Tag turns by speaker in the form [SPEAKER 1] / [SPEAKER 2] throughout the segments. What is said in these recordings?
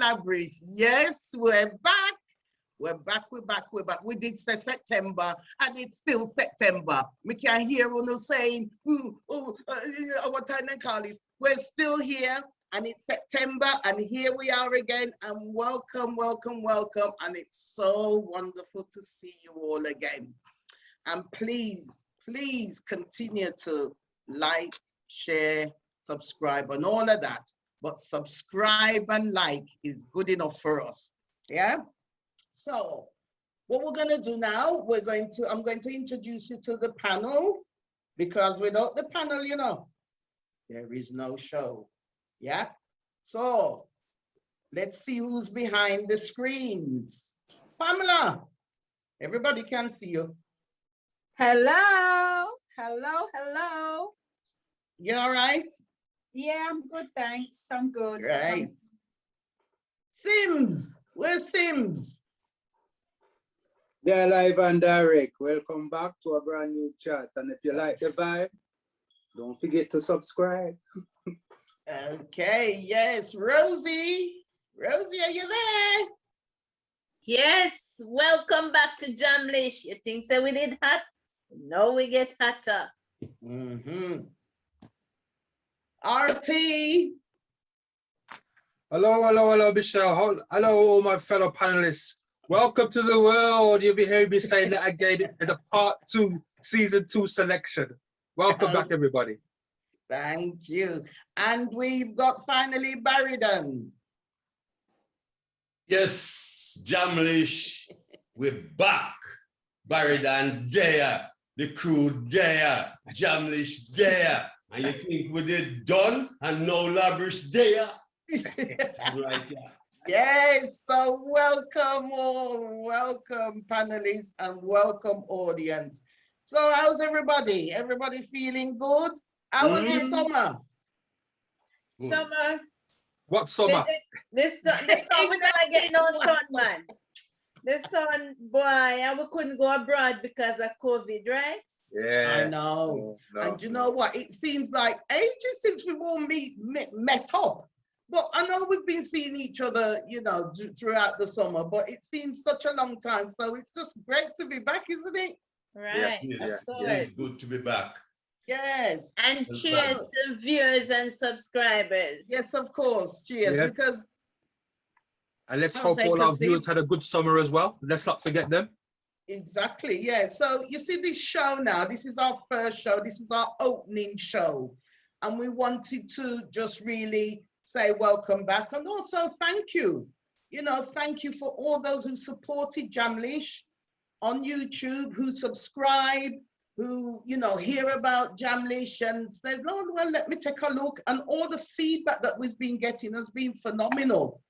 [SPEAKER 1] Labrish. Yes, we're back. We're back. We did say September, and it's still September. We can hear Uno saying, what time they call this? We're still here, and it's September, and here we are again, and welcome. And it's so wonderful to see you all again. And please continue to like, share, subscribe, and all of that. But subscribe and like is good enough for us. Yeah. So what we're going to do now, I'm going to introduce you to the panel, because without the panel, you know, there is no show. Yeah. So let's see who's behind the screens. Pamela, everybody can see you.
[SPEAKER 2] Hello.
[SPEAKER 1] You all right?
[SPEAKER 2] Yeah, I'm good, thanks. I'm good.
[SPEAKER 1] Right. Sims, where's Sims?
[SPEAKER 3] Yeah, live and direct. Welcome back to a brand new chat. And if you like the vibe, don't forget to subscribe.
[SPEAKER 1] Okay, yes. Rosie, are you there?
[SPEAKER 4] Yes, welcome back to Jamlish. You think so we did hot? No, we get hotter.
[SPEAKER 1] RT.
[SPEAKER 5] Hello, Michelle. Hello, all my fellow panelists. Welcome to the world. You'll be hearing me saying that again in the part 2, season 2 selection. Welcome back, everybody.
[SPEAKER 1] Thank you. And we've got finally Barryden.
[SPEAKER 6] Yes, Jamlish, we're back. Barryden there, the crew there, Jamlish there. And you think we did done and no Labrish there? Right, yeah.
[SPEAKER 1] Yes, so welcome all, welcome panelists and welcome audience. So how's everybody? Everybody feeling good? How was the summer?
[SPEAKER 4] Summer.
[SPEAKER 5] What summer?
[SPEAKER 4] This summer we don't get no sun, man. The sun, boy, and we couldn't go abroad because of COVID, right?
[SPEAKER 5] Yeah.
[SPEAKER 1] I know. And you know what? It seems like ages since we've all met up. But I know we've been seeing each other, you know, throughout the summer, but it seems such a long time. So it's just great to be back, isn't it?
[SPEAKER 4] Right.
[SPEAKER 6] Yes, it's good to be back.
[SPEAKER 1] Yes.
[SPEAKER 4] And cheers to viewers and subscribers.
[SPEAKER 1] Yes, of course. Cheers.
[SPEAKER 5] Yeah.
[SPEAKER 1] Because
[SPEAKER 5] and let's hope all our viewers had a good summer as well. Let's not forget them.
[SPEAKER 1] Exactly. Yeah. So you see this show now, this is our first show. This is our opening show. And we wanted to just really say welcome back and also thank you. You know, thank you for all those who supported Jamlish on YouTube, who subscribe, who, you know, hear about Jamlish and said, oh, well, let me take a look. And all the feedback that we've been getting has been phenomenal.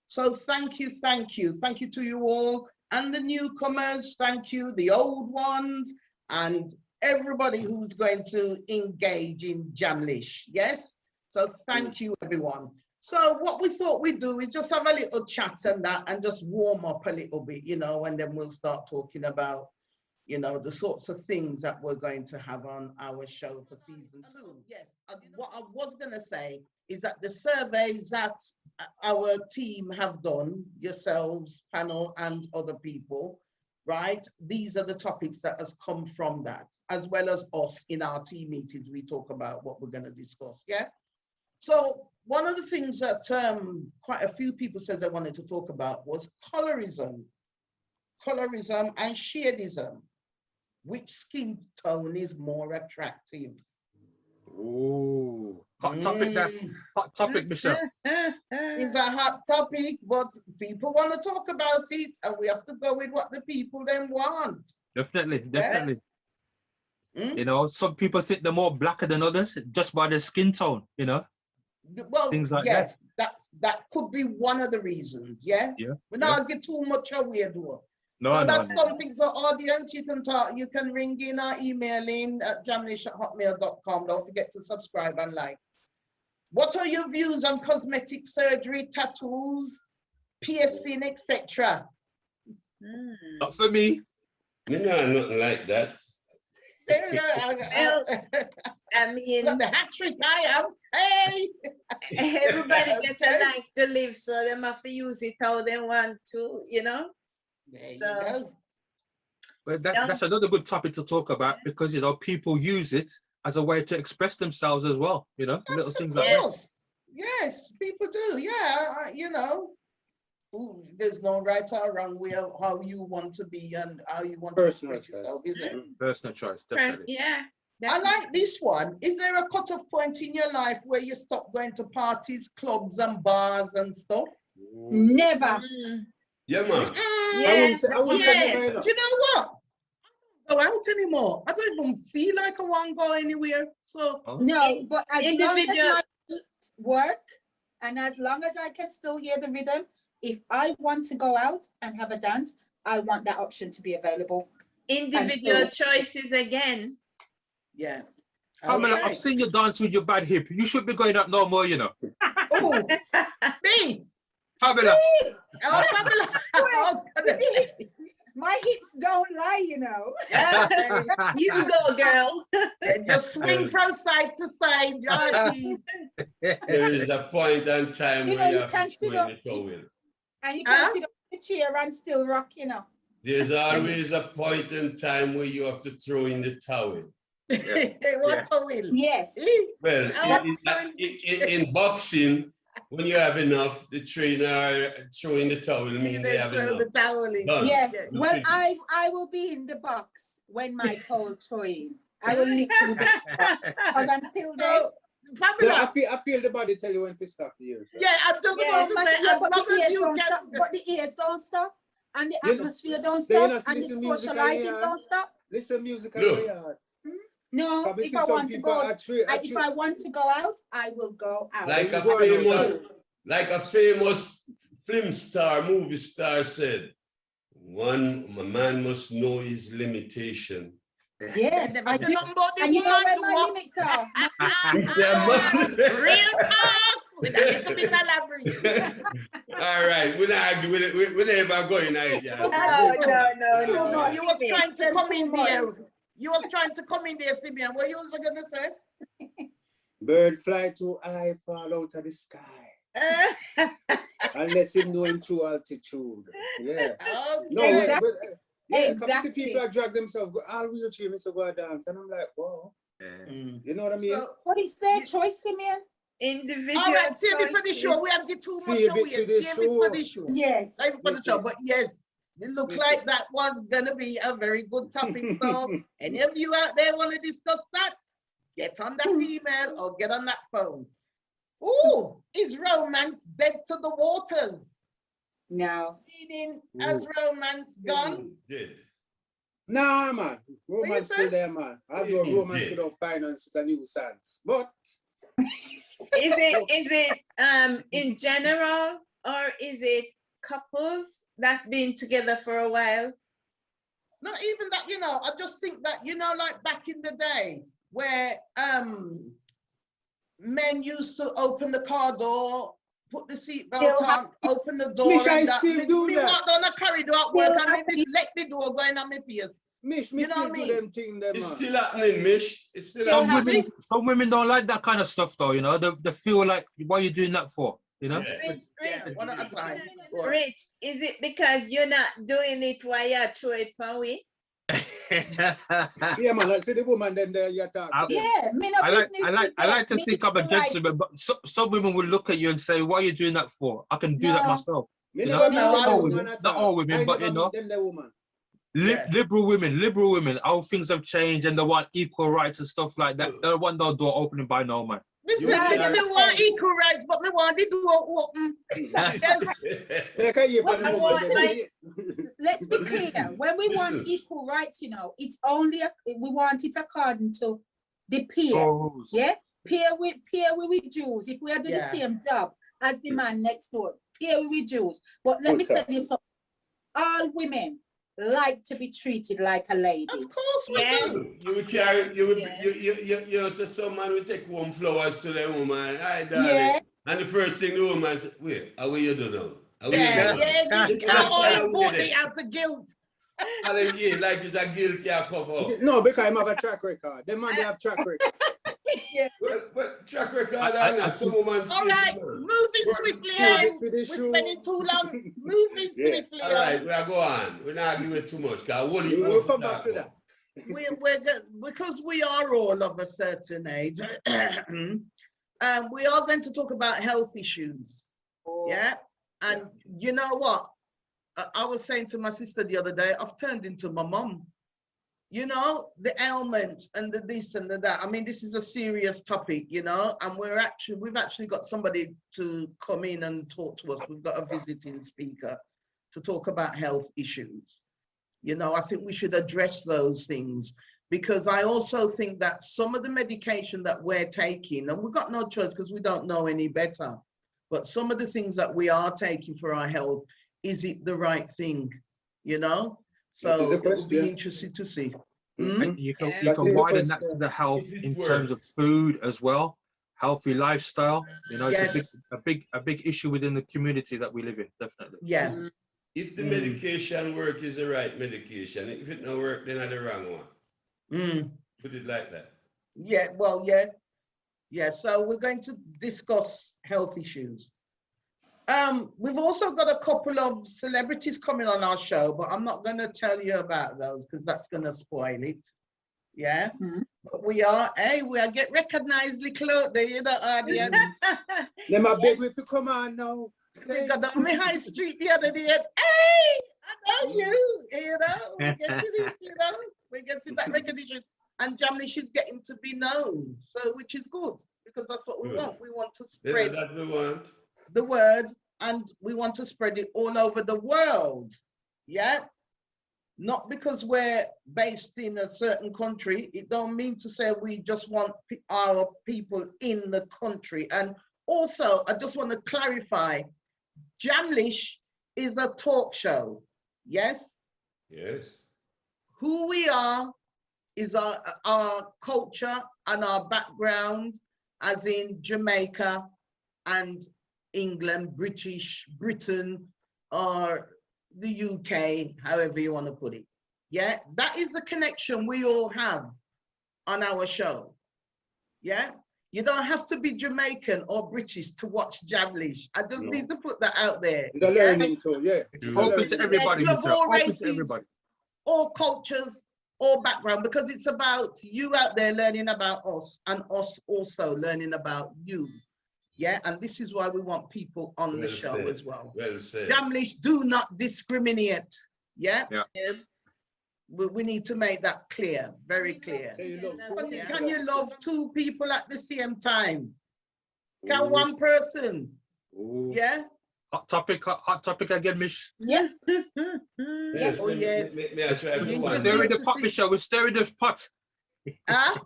[SPEAKER 1] So thank you to you all and the newcomers. Thank you, the old ones, and everybody who's going to engage in Jamlish. Yes. So thank you, everyone. So what we thought we'd do is just have a little chat and that and just warm up a little bit, you know, and then we'll start talking about, you know, the sorts of things that we're going to have on our show for season 2. Yes, what I was going to say is that the surveys that our team have done, yourselves, panel, and other people, right? These are the topics that has come from that, as well as us in our team meetings. We talk about what we're going to discuss, yeah? So one of the things that quite a few people said they wanted to talk about was colorism and shadism. Which skin tone is more attractive?
[SPEAKER 5] Oh, hot topic there. Hot topic, Michelle.
[SPEAKER 1] It's a hot topic, but people want to talk about it, and we have to go with what the people then want.
[SPEAKER 5] Definitely.
[SPEAKER 1] Yeah?
[SPEAKER 5] You know, some people think they're more blacker than others just by their skin tone, you know.
[SPEAKER 1] Well,
[SPEAKER 5] things like
[SPEAKER 1] yes,
[SPEAKER 5] that.
[SPEAKER 1] That could be one of the reasons, yeah?
[SPEAKER 5] Yeah,
[SPEAKER 1] We're not get too much away, though.
[SPEAKER 5] No,
[SPEAKER 1] So
[SPEAKER 5] no,
[SPEAKER 1] that's
[SPEAKER 5] no.
[SPEAKER 1] something, so audience, you can talk, you can ring in or email in at jamlish@hotmail.com. Don't forget to subscribe and like. What are your views on cosmetic surgery, tattoos, piercing, etc.?
[SPEAKER 5] Not for me.
[SPEAKER 6] Me know nothing like that.
[SPEAKER 4] I mean,
[SPEAKER 1] Got the hat trick I am. Hey!
[SPEAKER 4] everybody gets a
[SPEAKER 1] Okay.
[SPEAKER 4] life to live, so they have to use it how they want to, you know?
[SPEAKER 1] There you
[SPEAKER 4] So-
[SPEAKER 1] go.
[SPEAKER 5] But that's another good topic to talk about because, you know, people use it as a way to express themselves as well, you know, little
[SPEAKER 1] Yes,
[SPEAKER 5] things
[SPEAKER 1] of
[SPEAKER 5] like that.
[SPEAKER 1] course. Yes, people do. Yeah, you know, there's no right or wrong way of how you want to be and how you want
[SPEAKER 3] Personal
[SPEAKER 1] to express yourself, is it?
[SPEAKER 5] Personal choice, definitely.
[SPEAKER 4] Yeah.
[SPEAKER 1] I like this one. Is there a cutoff point in your life where you stop going to parties, clubs, and bars and stuff?
[SPEAKER 2] Never.
[SPEAKER 6] Yeah, man.
[SPEAKER 4] Yes,
[SPEAKER 3] I wouldn't say never, you know.
[SPEAKER 1] Do you know what? I don't go out anymore. I don't even feel like I want to go anywhere. So
[SPEAKER 2] No, but as long as
[SPEAKER 4] Individual-
[SPEAKER 2] my feet work and as long as I can still hear the rhythm, if I want to go out and have a dance, I want that option to be available.
[SPEAKER 4] Individual choices again.
[SPEAKER 1] yeah.
[SPEAKER 5] Pamela,
[SPEAKER 1] Okay.
[SPEAKER 5] I've seen you dance with your bad hip. You should be going out no more, you know.
[SPEAKER 1] Oh, me.
[SPEAKER 5] Pamela,
[SPEAKER 1] Oh, Pamela. I was gonna say.
[SPEAKER 2] My hips don't lie, you know.
[SPEAKER 4] You go, girl.
[SPEAKER 1] Yeah, just swing from side to side, Jackie.
[SPEAKER 6] There is a point and time
[SPEAKER 2] You
[SPEAKER 6] where
[SPEAKER 2] know,
[SPEAKER 6] you
[SPEAKER 2] you
[SPEAKER 6] have
[SPEAKER 2] can
[SPEAKER 6] to
[SPEAKER 2] sit
[SPEAKER 6] swing
[SPEAKER 2] up.
[SPEAKER 6] the towel.
[SPEAKER 2] And you can
[SPEAKER 1] Huh?
[SPEAKER 2] sit on the chair and still rock, you know.
[SPEAKER 6] There's always a point in time where you have to throw in the towel.
[SPEAKER 1] What a will.
[SPEAKER 2] Yes.
[SPEAKER 6] Well, in boxing, when you have enough, the trainer throwing the towel means they have
[SPEAKER 1] Throw
[SPEAKER 6] enough.
[SPEAKER 1] the towel in.
[SPEAKER 6] Done.
[SPEAKER 2] Yeah.
[SPEAKER 1] Yeah.
[SPEAKER 2] Well,
[SPEAKER 6] Okay.
[SPEAKER 2] I will be in the box when my toe throwing. I will literally be because until then.
[SPEAKER 1] So,
[SPEAKER 3] No,
[SPEAKER 1] Pamela,
[SPEAKER 3] I feel the body tell you when to stop the ears.
[SPEAKER 1] yeah, I'm just
[SPEAKER 4] Yeah,
[SPEAKER 1] about to say, as
[SPEAKER 2] but
[SPEAKER 1] long
[SPEAKER 2] the
[SPEAKER 1] as
[SPEAKER 2] ears
[SPEAKER 1] you
[SPEAKER 2] don't
[SPEAKER 1] can.
[SPEAKER 2] stop. But the ears don't stop, and the
[SPEAKER 3] You know,
[SPEAKER 2] atmosphere don't
[SPEAKER 3] then you
[SPEAKER 2] stop,
[SPEAKER 3] know,
[SPEAKER 2] and the
[SPEAKER 3] listen music
[SPEAKER 2] socializing
[SPEAKER 3] here.
[SPEAKER 2] don't stop.
[SPEAKER 3] Listen music at
[SPEAKER 6] Look.
[SPEAKER 3] your yard.
[SPEAKER 2] No,
[SPEAKER 3] Come and
[SPEAKER 2] if
[SPEAKER 3] see
[SPEAKER 2] I
[SPEAKER 3] some
[SPEAKER 2] want to
[SPEAKER 3] people
[SPEAKER 2] go,
[SPEAKER 3] if
[SPEAKER 2] I want to go out, I will go out.
[SPEAKER 6] Like
[SPEAKER 3] you
[SPEAKER 6] a
[SPEAKER 3] go out,
[SPEAKER 6] famous film star, movie star said, a man must know his limitation.
[SPEAKER 2] Yeah,
[SPEAKER 1] Never
[SPEAKER 2] I
[SPEAKER 1] say
[SPEAKER 2] do.
[SPEAKER 1] nothing about the
[SPEAKER 2] And you know
[SPEAKER 1] woman
[SPEAKER 2] where
[SPEAKER 1] to
[SPEAKER 2] my
[SPEAKER 1] walk.
[SPEAKER 2] limits are.
[SPEAKER 6] Yeah, man.
[SPEAKER 1] Real talk with a little bit of Labrish.
[SPEAKER 6] All right, we're not arguing, we're never going out. Yeah.
[SPEAKER 4] No.
[SPEAKER 1] You was trying to
[SPEAKER 2] Them
[SPEAKER 1] come
[SPEAKER 2] too
[SPEAKER 1] in
[SPEAKER 2] much.
[SPEAKER 1] there. You was trying to come in there, Simeon. What you was gonna say?
[SPEAKER 3] Bird fly too high, fall out of the sky. Unless him know him true altitude. Yeah. No,
[SPEAKER 2] Exactly.
[SPEAKER 3] yeah,
[SPEAKER 2] Exactly.
[SPEAKER 3] see people that drag themselves, go all wheelchair, me so go dance. And I'm like, whoa. You know what I mean?
[SPEAKER 1] So,
[SPEAKER 2] What is their choice, Simeon?
[SPEAKER 4] Individual
[SPEAKER 1] all right, save it for the
[SPEAKER 4] choices.
[SPEAKER 1] show. We have the too much
[SPEAKER 3] Save it
[SPEAKER 1] away.
[SPEAKER 3] for the
[SPEAKER 1] Save it for the show.
[SPEAKER 2] Yes.
[SPEAKER 1] Save it for the show. But yes, it looked
[SPEAKER 3] Save
[SPEAKER 1] like
[SPEAKER 3] it.
[SPEAKER 1] that was gonna be a very good topic. So any of you out there want to discuss that, get on that email or get on that phone. Oh, is romance dead to the waters?
[SPEAKER 2] No.
[SPEAKER 1] Meaning, has romance gone?
[SPEAKER 6] Did.
[SPEAKER 3] Nah, man.
[SPEAKER 1] you
[SPEAKER 3] Romance
[SPEAKER 1] say?
[SPEAKER 3] still there, man. I'll go
[SPEAKER 6] You
[SPEAKER 3] romance
[SPEAKER 6] did.
[SPEAKER 3] without finance is a nuisance. But
[SPEAKER 4] Is it in general, or is it couples that been together for a while?
[SPEAKER 1] Not even that, you know, I just think that, you know, like back in the day where men used to open the car door, put the seatbelt
[SPEAKER 2] Still
[SPEAKER 1] on, open the door.
[SPEAKER 3] Mish, I
[SPEAKER 1] and that.
[SPEAKER 3] still do
[SPEAKER 1] me
[SPEAKER 3] that.
[SPEAKER 1] walk down the corridor at work
[SPEAKER 2] Still
[SPEAKER 1] and then
[SPEAKER 2] happy.
[SPEAKER 1] just let the door go in on my face.
[SPEAKER 3] Mish,
[SPEAKER 1] You know
[SPEAKER 3] still
[SPEAKER 1] what I
[SPEAKER 3] do
[SPEAKER 1] mean?
[SPEAKER 3] them thing, them,
[SPEAKER 6] It's
[SPEAKER 3] man.
[SPEAKER 6] still happening, Mish. It's still
[SPEAKER 2] Still
[SPEAKER 6] happening.
[SPEAKER 5] some women don't like that kind of stuff though, you know. They feel like, what are you doing that for? You know?
[SPEAKER 6] Yeah.
[SPEAKER 1] Yeah, one at a time. Go on.
[SPEAKER 4] Rich, is it because you're not doing it while you throw it away?
[SPEAKER 3] Yeah, man. Like, see the woman, then there you talk. to them.
[SPEAKER 2] Yeah, me no
[SPEAKER 5] I
[SPEAKER 2] business.
[SPEAKER 5] like to
[SPEAKER 2] Me
[SPEAKER 5] think I'm a
[SPEAKER 2] do the right-
[SPEAKER 5] gentleman, but some women will look at you and say, "What are you doing that for? I can do that
[SPEAKER 2] No.
[SPEAKER 5] myself."
[SPEAKER 3] Me
[SPEAKER 5] You
[SPEAKER 3] never
[SPEAKER 5] know,
[SPEAKER 3] meet
[SPEAKER 1] not
[SPEAKER 3] them
[SPEAKER 1] all
[SPEAKER 3] woman
[SPEAKER 5] women,
[SPEAKER 3] at
[SPEAKER 5] not
[SPEAKER 3] all.
[SPEAKER 5] all women,
[SPEAKER 3] I
[SPEAKER 5] but,
[SPEAKER 3] never
[SPEAKER 5] you know.
[SPEAKER 3] meet them, the woman.
[SPEAKER 1] Yeah.
[SPEAKER 5] Liberal women. How things have changed and they want equal rights and stuff like that. They don't want no door opening by no man.
[SPEAKER 1] This
[SPEAKER 6] You
[SPEAKER 1] is
[SPEAKER 6] are-
[SPEAKER 1] me want equal rights, but me want the door open. Yes.
[SPEAKER 3] Like I hear from the
[SPEAKER 2] Well,
[SPEAKER 3] woman,
[SPEAKER 2] like-
[SPEAKER 3] then-
[SPEAKER 2] Let's be
[SPEAKER 6] Listen,
[SPEAKER 2] clear. When we want
[SPEAKER 6] listen.
[SPEAKER 2] equal rights, you know, it's only we want it according to the peer.
[SPEAKER 5] No rules.
[SPEAKER 2] Yeah, peer with Jews. If we are doing
[SPEAKER 1] Yeah.
[SPEAKER 2] the same job, as the man next door. Here we Jews. But let me
[SPEAKER 3] Okay.
[SPEAKER 2] tell you something. All women like to be treated like a lady.
[SPEAKER 1] Of course we
[SPEAKER 4] Yes.
[SPEAKER 1] do.
[SPEAKER 6] You carry,
[SPEAKER 4] Yes.
[SPEAKER 6] you say some man will take home flowers to the woman. Hi, darling.
[SPEAKER 2] Yeah.
[SPEAKER 6] And the first thing the woman says, wait, how will you do now? How will
[SPEAKER 1] Yeah,
[SPEAKER 6] you do now?
[SPEAKER 1] yeah,
[SPEAKER 6] You
[SPEAKER 1] you
[SPEAKER 6] know,
[SPEAKER 1] all
[SPEAKER 6] follow
[SPEAKER 1] bought
[SPEAKER 6] with
[SPEAKER 1] me
[SPEAKER 6] it.
[SPEAKER 1] out of guilt.
[SPEAKER 6] And then, yeah, like it's a guilty cover.
[SPEAKER 3] No, because I have a track record. Them man, they have track record.
[SPEAKER 6] But track record,
[SPEAKER 5] I
[SPEAKER 6] some woman.
[SPEAKER 1] All right, moving swiftly
[SPEAKER 4] Yes.
[SPEAKER 1] on.
[SPEAKER 3] See the
[SPEAKER 1] We're
[SPEAKER 3] shoe.
[SPEAKER 1] spending too long. Moving
[SPEAKER 3] Yeah.
[SPEAKER 1] swiftly
[SPEAKER 6] All right,
[SPEAKER 1] on.
[SPEAKER 6] we'll go on. We're not giving too much.
[SPEAKER 3] We'll come back to that.
[SPEAKER 1] We're good because we are all of a certain age. We are going to talk about health issues. Yeah. And you know what? I was saying to my sister the other day, I've turned into my mom. You know, the ailments and the this and the that. I mean, this is a serious topic, you know, and we've actually got somebody to come in and talk to us. We've got a visiting speaker to talk about health issues. You know, I think we should address those things because I also think that some of the medication that we're taking, and we've got no choice because we don't know any better, but some of the things that we are taking for our health, is it the right thing? You know? So it will be interesting to see.
[SPEAKER 5] And you can
[SPEAKER 3] That is a
[SPEAKER 5] widen that to
[SPEAKER 3] question.
[SPEAKER 5] the health
[SPEAKER 6] If it
[SPEAKER 5] in terms of
[SPEAKER 6] works.
[SPEAKER 5] food as well, healthy lifestyle. You know,
[SPEAKER 1] Yes.
[SPEAKER 5] it's a big issue within the community that we live in, definitely.
[SPEAKER 1] Yeah.
[SPEAKER 6] If the medication work is the right medication, if it don't work, then it's the wrong one.
[SPEAKER 1] Mm.
[SPEAKER 6] Put it like that.
[SPEAKER 1] Yeah, well, yeah. Yeah, so we're going to discuss health issues. We've also got a couple of celebrities coming on our show, but I'm not going to tell you about those because that's going to spoil it. Yeah, but we are get recognized, Likkle, you know, audience.
[SPEAKER 3] Them are big with to come on now.
[SPEAKER 1] We got on my high street the other day. Hey, I know you know, we get to this, you know, we get to that recognition. And Jamlish is getting to be known, so which is good because that's what we want. We want to spread
[SPEAKER 6] That's what we want.
[SPEAKER 1] the word, and we want to spread it all over the world. Yeah, not because we're based in a certain country. It don't mean to say we just want our people in the country. And also, I just want to clarify, Jamlish is a talk show. Yes.
[SPEAKER 6] Yes.
[SPEAKER 1] Who we are is our culture and our background, as in Jamaica and England, Britain, or the UK, however you want to put it. Yeah, that is the connection we all have on our show. Yeah, you don't have to be Jamaican or British to watch Jamlish. I just need to put that out there.
[SPEAKER 3] It's a learning tool, yeah.
[SPEAKER 5] Open to everybody,
[SPEAKER 1] Of
[SPEAKER 5] Michelle.
[SPEAKER 1] all
[SPEAKER 5] Open to
[SPEAKER 1] races,
[SPEAKER 5] everybody.
[SPEAKER 1] all cultures, all background, because it's about you out there learning about us and us also learning about you. Yeah, and this is why we want people on the show as well.
[SPEAKER 6] Well said.
[SPEAKER 1] Jamlish, do not discriminate. Yeah.
[SPEAKER 4] Yep.
[SPEAKER 1] We need to make that clear, very clear.
[SPEAKER 3] Say you love two people.
[SPEAKER 1] Can you love two people at the same time? Can one person?
[SPEAKER 5] Ooh.
[SPEAKER 1] Yeah.
[SPEAKER 5] Hot topic again, Mish.
[SPEAKER 2] Yeah.
[SPEAKER 6] Yes.
[SPEAKER 1] Oh, yes.
[SPEAKER 5] We're stirring
[SPEAKER 1] Interesting
[SPEAKER 5] the
[SPEAKER 1] to
[SPEAKER 5] pot,
[SPEAKER 1] see.
[SPEAKER 5] Michelle. We're stirring the pot.
[SPEAKER 1] Huh?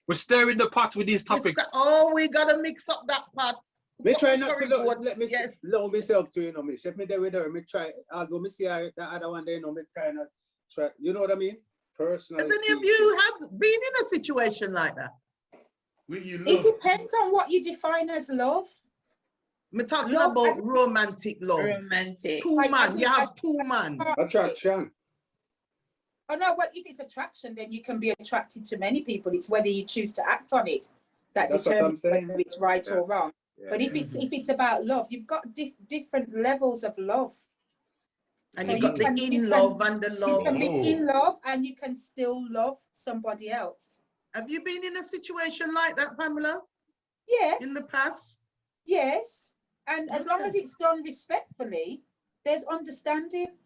[SPEAKER 5] We're stirring the pot with these topics.
[SPEAKER 1] Oh, we gotta mix up that pot.
[SPEAKER 3] Me try not to
[SPEAKER 1] Storyboard,
[SPEAKER 3] let me
[SPEAKER 1] yes.
[SPEAKER 3] love myself to, you know, Mish. If me there with her, me try, although me see her, the other one there, you know, me kind of try, you know what I mean? Personal.
[SPEAKER 1] Has any of you been in a situation like that?
[SPEAKER 2] It depends on what you define as love.
[SPEAKER 1] We're talking
[SPEAKER 2] Love
[SPEAKER 1] about
[SPEAKER 2] as-
[SPEAKER 1] romantic love.
[SPEAKER 4] Romantic.
[SPEAKER 1] Two
[SPEAKER 2] Like,
[SPEAKER 1] man,
[SPEAKER 2] as
[SPEAKER 1] you
[SPEAKER 2] in-
[SPEAKER 1] have two man.
[SPEAKER 3] Attraction.
[SPEAKER 2] Oh no, well, if it's attraction, then you can be attracted to many people. It's whether you choose to act on it that
[SPEAKER 3] That's what I'm
[SPEAKER 2] determines
[SPEAKER 3] saying.
[SPEAKER 2] whether it's right
[SPEAKER 3] Yeah.
[SPEAKER 2] or wrong.
[SPEAKER 3] Yeah.
[SPEAKER 2] But if it's about love, you've got different levels of love.
[SPEAKER 1] And
[SPEAKER 2] So
[SPEAKER 1] you got the
[SPEAKER 2] can-
[SPEAKER 1] in
[SPEAKER 2] you can-
[SPEAKER 1] love and the
[SPEAKER 2] You
[SPEAKER 1] love.
[SPEAKER 2] can be
[SPEAKER 6] Oh.
[SPEAKER 2] in love and you can still love somebody else.
[SPEAKER 1] Have you been in a situation like that, Pamela,
[SPEAKER 2] Yeah,
[SPEAKER 1] in the past?
[SPEAKER 2] yes. And as long
[SPEAKER 1] Okay.
[SPEAKER 2] as it's done respectfully, there's understanding.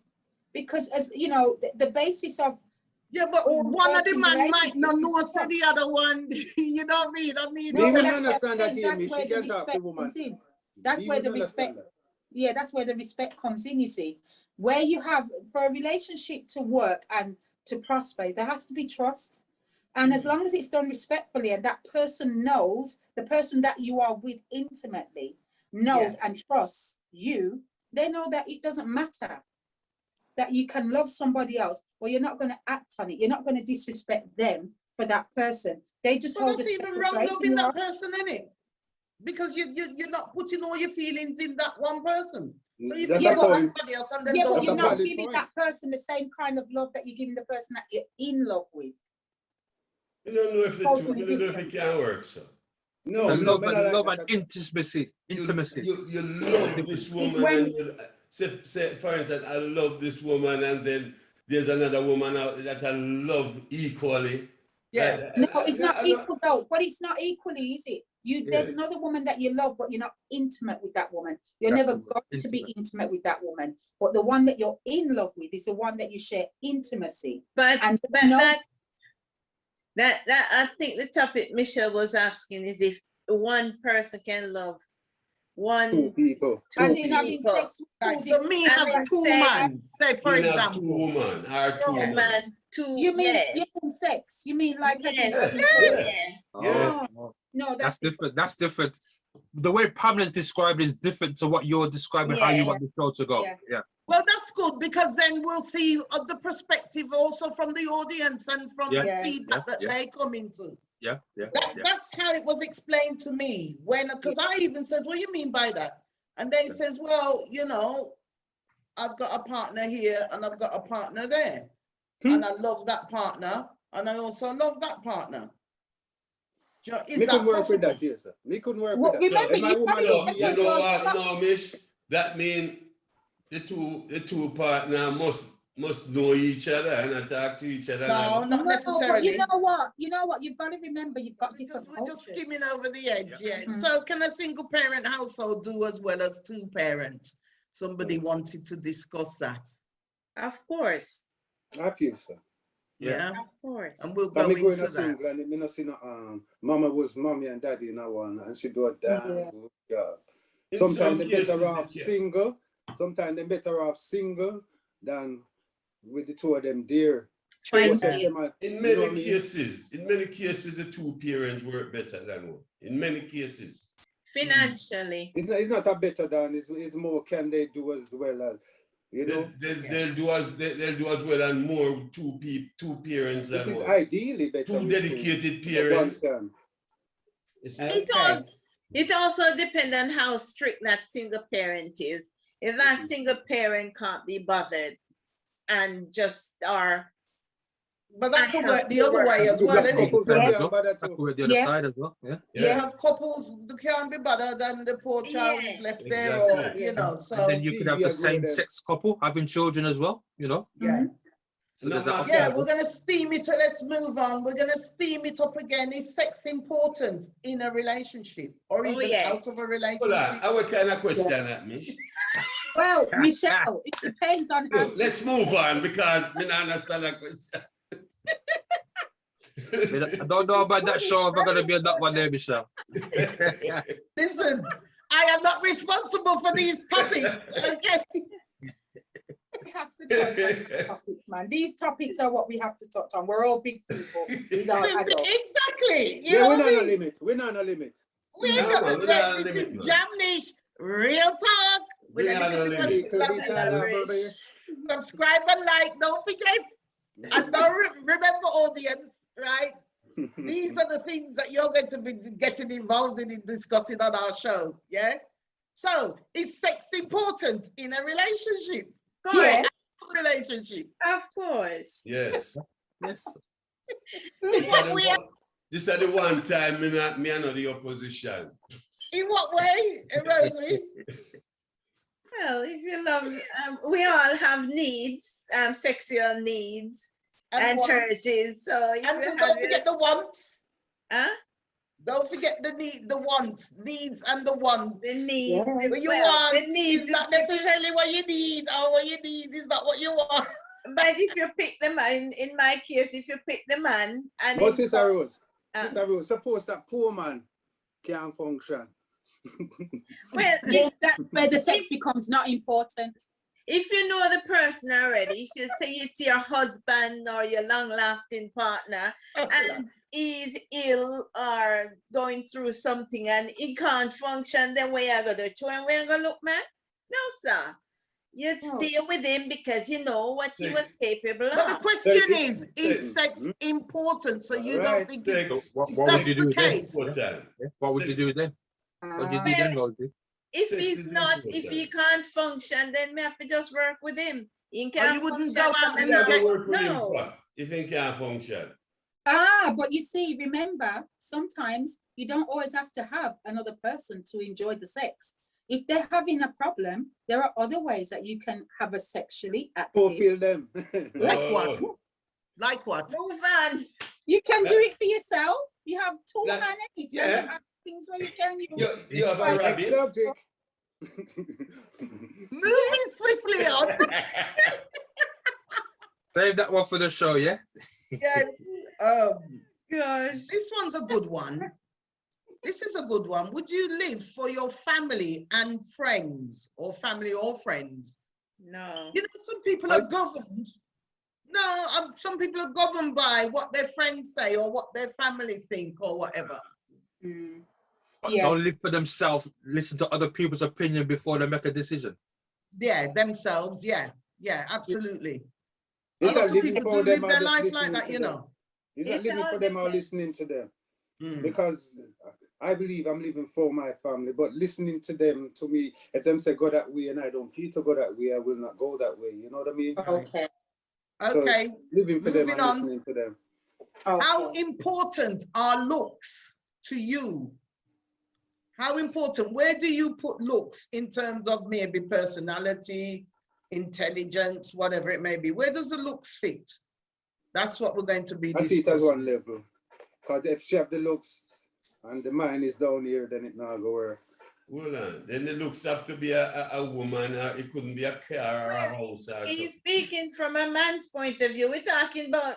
[SPEAKER 2] Because as you know, the basis of
[SPEAKER 1] Yeah, but
[SPEAKER 2] All
[SPEAKER 1] one of the
[SPEAKER 2] working
[SPEAKER 1] man might not know
[SPEAKER 2] relationships is
[SPEAKER 1] say the other one. You know what I mean? I mean,
[SPEAKER 3] Me
[SPEAKER 2] No, but
[SPEAKER 3] wouldn't
[SPEAKER 2] that's what I'm
[SPEAKER 3] understand that,
[SPEAKER 2] saying, that's
[SPEAKER 3] Mish.
[SPEAKER 2] where
[SPEAKER 3] She
[SPEAKER 2] the
[SPEAKER 3] can't talk to
[SPEAKER 2] respect
[SPEAKER 3] woman.
[SPEAKER 2] comes in. That's
[SPEAKER 3] Me
[SPEAKER 2] where the
[SPEAKER 3] wouldn't understand
[SPEAKER 2] respect, yeah, that's where the respect comes in, you see. Where you have, for a relationship to work and to prosper, there has to be trust. And as long as it's done respectfully and that person knows, the person that you are with intimately knows and trusts you, they know that it doesn't matter. That you can love somebody else, or you're not going to act on it. You're not going to disrespect them for that person. They just
[SPEAKER 1] Well,
[SPEAKER 2] hold a
[SPEAKER 1] that's even
[SPEAKER 2] special
[SPEAKER 1] wrong
[SPEAKER 2] place in
[SPEAKER 1] loving
[SPEAKER 2] your
[SPEAKER 1] that
[SPEAKER 2] heart.
[SPEAKER 1] person, innit? Because you're not putting all your feelings in that one person. So you
[SPEAKER 3] That's
[SPEAKER 1] can
[SPEAKER 3] a
[SPEAKER 1] love
[SPEAKER 3] point.
[SPEAKER 1] somebody else and then
[SPEAKER 2] Yeah, but
[SPEAKER 3] That's
[SPEAKER 2] you're
[SPEAKER 3] a
[SPEAKER 2] not
[SPEAKER 3] valid
[SPEAKER 2] giving
[SPEAKER 3] point.
[SPEAKER 2] that person the same kind of love that you're giving the person that you're in love with.
[SPEAKER 6] You don't know if the two,
[SPEAKER 2] Totally
[SPEAKER 6] you don't know if
[SPEAKER 2] different.
[SPEAKER 6] it can work, so.
[SPEAKER 3] No,
[SPEAKER 5] And
[SPEAKER 3] no,
[SPEAKER 5] love,
[SPEAKER 3] me not
[SPEAKER 5] and,
[SPEAKER 3] like
[SPEAKER 5] love
[SPEAKER 3] that
[SPEAKER 5] and
[SPEAKER 3] at all.
[SPEAKER 5] intimacy.
[SPEAKER 6] You love this woman,
[SPEAKER 2] when-
[SPEAKER 6] and say, for instance, I love this woman, and then there's another woman out that I love equally.
[SPEAKER 1] Yeah.
[SPEAKER 2] No, it's
[SPEAKER 6] I
[SPEAKER 2] not
[SPEAKER 6] don't-
[SPEAKER 2] equal though. But it's not equally, is it? There's
[SPEAKER 6] Yeah.
[SPEAKER 2] another woman that you love, but you're not intimate with that woman. You're
[SPEAKER 5] That's
[SPEAKER 2] never
[SPEAKER 5] the word,
[SPEAKER 2] going to be
[SPEAKER 5] intimate.
[SPEAKER 2] intimate with that woman. But the one that you're in love with is the one that you share intimacy.
[SPEAKER 4] But
[SPEAKER 2] And
[SPEAKER 4] but
[SPEAKER 2] no-
[SPEAKER 4] that I think the topic Michelle was asking is if one person can love
[SPEAKER 3] Two
[SPEAKER 4] one
[SPEAKER 3] people.
[SPEAKER 2] As
[SPEAKER 3] Two
[SPEAKER 2] in having
[SPEAKER 3] people.
[SPEAKER 1] Like,
[SPEAKER 2] sex with
[SPEAKER 1] so
[SPEAKER 2] two different-
[SPEAKER 1] me
[SPEAKER 4] I
[SPEAKER 1] have
[SPEAKER 4] mean,
[SPEAKER 1] two
[SPEAKER 4] say-
[SPEAKER 1] man, say for
[SPEAKER 6] You have two
[SPEAKER 1] example.
[SPEAKER 6] women, or two men.
[SPEAKER 4] man, two.
[SPEAKER 2] You mean
[SPEAKER 4] yes,
[SPEAKER 2] you mean sex? You mean like as in
[SPEAKER 4] yes,
[SPEAKER 2] having
[SPEAKER 6] Yeah.
[SPEAKER 2] sex?
[SPEAKER 4] yeah.
[SPEAKER 6] Yeah.
[SPEAKER 2] Oh, no,
[SPEAKER 5] That's different. That's different. The way Pamela's described is different to what you're describing, how you
[SPEAKER 4] Yeah.
[SPEAKER 5] want the show to go.
[SPEAKER 2] Yeah.
[SPEAKER 5] Yeah.
[SPEAKER 1] Well, that's good because then we'll see the perspective also from the audience and from
[SPEAKER 5] Yeah.
[SPEAKER 1] the
[SPEAKER 2] Yeah.
[SPEAKER 1] feedback that
[SPEAKER 5] Yeah.
[SPEAKER 1] they come into.
[SPEAKER 5] Yeah. Yeah.
[SPEAKER 1] That,
[SPEAKER 5] Yeah.
[SPEAKER 1] That's how it was explained to me when, because I even said, what do you mean by that? And they says, well, you know, I've got a partner here and I've got a partner there. And I love that partner and I also love that partner. Is
[SPEAKER 3] Me
[SPEAKER 1] that
[SPEAKER 3] couldn't work with
[SPEAKER 1] possible?
[SPEAKER 3] that, yes, sir. Me couldn't work
[SPEAKER 2] Well,
[SPEAKER 3] with that.
[SPEAKER 2] remember,
[SPEAKER 3] If my
[SPEAKER 2] you
[SPEAKER 3] woman
[SPEAKER 2] probably-
[SPEAKER 3] love
[SPEAKER 6] No,
[SPEAKER 3] me,
[SPEAKER 6] you
[SPEAKER 3] yes,
[SPEAKER 6] know
[SPEAKER 3] sir.
[SPEAKER 6] what, no, Mish? That means the two partner must know each other and talk to each other.
[SPEAKER 1] No,
[SPEAKER 6] and-
[SPEAKER 1] not
[SPEAKER 2] No, but
[SPEAKER 1] necessarily.
[SPEAKER 2] you know what? You know what? You've got to remember you've got different
[SPEAKER 1] We're just
[SPEAKER 2] cultures.
[SPEAKER 1] skimming over the edge,
[SPEAKER 5] Yeah.
[SPEAKER 1] yeah.
[SPEAKER 2] Mhm.
[SPEAKER 1] So can a single parent household do as well as two parents? Somebody wanted to discuss that,
[SPEAKER 4] Of course,
[SPEAKER 3] I feel so.
[SPEAKER 1] yeah?
[SPEAKER 4] of course.
[SPEAKER 1] And we'll
[SPEAKER 3] But
[SPEAKER 1] go
[SPEAKER 3] me going
[SPEAKER 1] into
[SPEAKER 3] a single
[SPEAKER 1] that.
[SPEAKER 3] and me not see no mama was mommy and daddy in a one and she do a damn
[SPEAKER 2] Yeah.
[SPEAKER 3] good job.
[SPEAKER 6] In
[SPEAKER 3] Sometimes
[SPEAKER 6] some
[SPEAKER 3] they
[SPEAKER 6] cases,
[SPEAKER 3] better off
[SPEAKER 6] they can.
[SPEAKER 3] single. Sometimes they better off single than with the two of them there.
[SPEAKER 4] Thank
[SPEAKER 3] Most of
[SPEAKER 4] you.
[SPEAKER 3] them are-
[SPEAKER 6] In
[SPEAKER 3] you know
[SPEAKER 6] many
[SPEAKER 3] what I mean?
[SPEAKER 6] cases, the two parents work better than one. In many cases.
[SPEAKER 4] Financially,
[SPEAKER 3] It's not a better than, it's more can they do as well as, you know?
[SPEAKER 6] They'll do as well and more with two parents
[SPEAKER 3] It
[SPEAKER 6] than
[SPEAKER 3] is
[SPEAKER 6] one.
[SPEAKER 3] ideally better.
[SPEAKER 6] Two
[SPEAKER 3] with
[SPEAKER 6] dedicated
[SPEAKER 3] but one
[SPEAKER 6] parents.
[SPEAKER 3] can.
[SPEAKER 6] It's-
[SPEAKER 4] it also depends on how strict that single parent is. If that single parent can't be bothered and just are
[SPEAKER 1] But
[SPEAKER 4] I
[SPEAKER 1] that could
[SPEAKER 4] have
[SPEAKER 1] work the
[SPEAKER 4] to
[SPEAKER 1] other
[SPEAKER 4] work.
[SPEAKER 1] way as
[SPEAKER 3] You
[SPEAKER 1] well,
[SPEAKER 3] got
[SPEAKER 1] isn't it?
[SPEAKER 3] couples that
[SPEAKER 2] Yeah.
[SPEAKER 3] can't bother
[SPEAKER 5] That could
[SPEAKER 3] too.
[SPEAKER 5] work the other
[SPEAKER 2] Yeah.
[SPEAKER 5] side as well. Yeah.
[SPEAKER 1] You
[SPEAKER 6] Yeah.
[SPEAKER 1] have couples that can't be better than the poor child
[SPEAKER 4] Yeah.
[SPEAKER 1] is left there, or,
[SPEAKER 6] Exactly.
[SPEAKER 1] you know,
[SPEAKER 5] And
[SPEAKER 1] so,
[SPEAKER 5] then you could have the
[SPEAKER 3] TV agree with
[SPEAKER 5] same-sex couple having children as well. You know.
[SPEAKER 1] yeah.
[SPEAKER 5] So
[SPEAKER 6] No
[SPEAKER 5] there's that
[SPEAKER 6] matter-
[SPEAKER 1] Yeah,
[SPEAKER 5] option.
[SPEAKER 1] we're gonna steam it, let's move on. We're gonna steam it up again. Is sex important in a relationship or
[SPEAKER 4] Oh,
[SPEAKER 1] even
[SPEAKER 4] yes.
[SPEAKER 1] out of a
[SPEAKER 6] Hold on,
[SPEAKER 1] relationship?
[SPEAKER 6] what kind of question that, Mish?
[SPEAKER 2] Well, Michelle, it depends on how.
[SPEAKER 6] Look, let's move on because me not understand that question.
[SPEAKER 5] I don't know about that show if I'm gonna be on that one there, Michelle.
[SPEAKER 1] Listen, I am not responsible for these topics, okay?
[SPEAKER 2] We have to touch on these topics, man. These topics are what we have to touch on. We're all big people. These are adults.
[SPEAKER 1] Exactly. You
[SPEAKER 3] Yeah,
[SPEAKER 1] know
[SPEAKER 3] we're
[SPEAKER 1] what
[SPEAKER 3] not
[SPEAKER 1] I
[SPEAKER 3] on a
[SPEAKER 1] mean?
[SPEAKER 3] limit. We're not on a limit.
[SPEAKER 1] We're
[SPEAKER 6] No,
[SPEAKER 1] not,
[SPEAKER 6] man, we're not on
[SPEAKER 1] this
[SPEAKER 6] limit,
[SPEAKER 1] is
[SPEAKER 6] man.
[SPEAKER 1] Jamlish, real talk. With
[SPEAKER 6] We're
[SPEAKER 1] a
[SPEAKER 6] not
[SPEAKER 1] little
[SPEAKER 6] on
[SPEAKER 1] bit of
[SPEAKER 6] limit.
[SPEAKER 3] Likkle bit and
[SPEAKER 4] Labrish.
[SPEAKER 3] Labrish.
[SPEAKER 1] subscribe and like, don't forget. And don't remember, audience, right? These are the things that you're going to be getting involved in discussing on our show, yeah? So, is sex important in a relationship?
[SPEAKER 4] Of course,
[SPEAKER 2] Yes.
[SPEAKER 1] Relationship.
[SPEAKER 4] of course.
[SPEAKER 6] Yes.
[SPEAKER 5] Yes.
[SPEAKER 6] This is the one time me I know the opposition.
[SPEAKER 1] In what way, Rosie?
[SPEAKER 4] Well, if you love, we all have needs, sexual needs and
[SPEAKER 1] wants.
[SPEAKER 4] urges. So if
[SPEAKER 1] And
[SPEAKER 4] you
[SPEAKER 1] don't
[SPEAKER 4] have
[SPEAKER 1] forget the wants.
[SPEAKER 4] huh?
[SPEAKER 1] Don't forget the need, the wants, needs and the wants.
[SPEAKER 4] The needs,
[SPEAKER 2] Yes.
[SPEAKER 1] What you
[SPEAKER 4] well,
[SPEAKER 1] want
[SPEAKER 4] the needs
[SPEAKER 1] is not necessarily what you need, or what you need is not what you want.
[SPEAKER 4] But if you pick the man, in my case, if you pick the man and
[SPEAKER 3] But
[SPEAKER 4] it's
[SPEAKER 3] Sister Rose,
[SPEAKER 4] uh,
[SPEAKER 3] Sister Rose, suppose that poor man can't function.
[SPEAKER 4] well,
[SPEAKER 2] Yeah, that's where the sex becomes not important.
[SPEAKER 4] if you know the person already, if you say it's your husband or your long-lasting partner, and he's ill or going through something and he can't function, then we are going to do and we're going to look, man. No, sir. You stay with him because you know what he was capable of.
[SPEAKER 1] But the question is sex important? So you don't think it's
[SPEAKER 5] what would you do
[SPEAKER 1] the
[SPEAKER 5] then?
[SPEAKER 1] case?
[SPEAKER 5] What would you do then? What do you do then, Rosie?
[SPEAKER 4] If he's not, if he can't function, then we have to just work with him. He can't
[SPEAKER 1] you wouldn't
[SPEAKER 4] function,
[SPEAKER 1] go out and
[SPEAKER 6] You
[SPEAKER 1] get
[SPEAKER 6] work with him,
[SPEAKER 4] no.
[SPEAKER 6] what? If he can't function.
[SPEAKER 2] But you see, remember, sometimes you don't always have to have another person to enjoy the sex. If they're having a problem, there are other ways that you can have a sexually active.
[SPEAKER 3] Fulfill them.
[SPEAKER 1] Like what? Like what?
[SPEAKER 4] Move on.
[SPEAKER 2] You can do it for yourself. You have two
[SPEAKER 6] Like,
[SPEAKER 2] hands.
[SPEAKER 6] yeah.
[SPEAKER 2] You have things where you can use.
[SPEAKER 6] You have a rabbit.
[SPEAKER 3] Subject.
[SPEAKER 1] Moving swiftly on.
[SPEAKER 5] Save that one for the show, yeah?
[SPEAKER 1] Yes.
[SPEAKER 4] Gosh.
[SPEAKER 1] This one's a good one. This is a good one. Would you live for your family and friends, or family or friends?
[SPEAKER 4] No.
[SPEAKER 1] You know, some people are governed. No, some people are governed by what their friends say or what their family think or whatever.
[SPEAKER 5] But
[SPEAKER 2] Yeah.
[SPEAKER 5] don't live for themselves, listen to other people's opinion before they make a decision.
[SPEAKER 1] Yeah, themselves. Yeah, yeah, absolutely.
[SPEAKER 3] It's
[SPEAKER 1] Lots
[SPEAKER 3] not
[SPEAKER 1] of
[SPEAKER 3] living
[SPEAKER 1] people
[SPEAKER 3] for
[SPEAKER 1] do live
[SPEAKER 3] them or
[SPEAKER 1] their
[SPEAKER 3] just
[SPEAKER 1] life like
[SPEAKER 3] listening
[SPEAKER 1] that,
[SPEAKER 3] to
[SPEAKER 1] you
[SPEAKER 3] them.
[SPEAKER 1] know.
[SPEAKER 3] It's not
[SPEAKER 4] It's
[SPEAKER 3] living
[SPEAKER 4] all
[SPEAKER 3] for them or
[SPEAKER 4] depends.
[SPEAKER 3] listening to them.
[SPEAKER 1] Mm.
[SPEAKER 3] Because I believe I'm living for my family, but listening to them, to me, if them say go that way and I don't feel to go that way, I will not go that way. You know what I mean?
[SPEAKER 2] Okay.
[SPEAKER 3] So,
[SPEAKER 1] Okay.
[SPEAKER 3] living for them
[SPEAKER 1] Moving
[SPEAKER 3] and
[SPEAKER 1] on.
[SPEAKER 3] listening to them.
[SPEAKER 1] How
[SPEAKER 2] Okay.
[SPEAKER 1] important are looks to you? How important? Where do you put looks in terms of maybe personality, intelligence, whatever it may be? Where does the looks fit? That's what we're going to be
[SPEAKER 3] I see it as
[SPEAKER 1] discussing.
[SPEAKER 3] one level. Because if she have the looks and the mind is down here, then it not go work.
[SPEAKER 6] Hold on. Then the looks have to be a woman, or it couldn't be a car or a house. Or
[SPEAKER 4] He's speaking from a man's point of view. We're talking about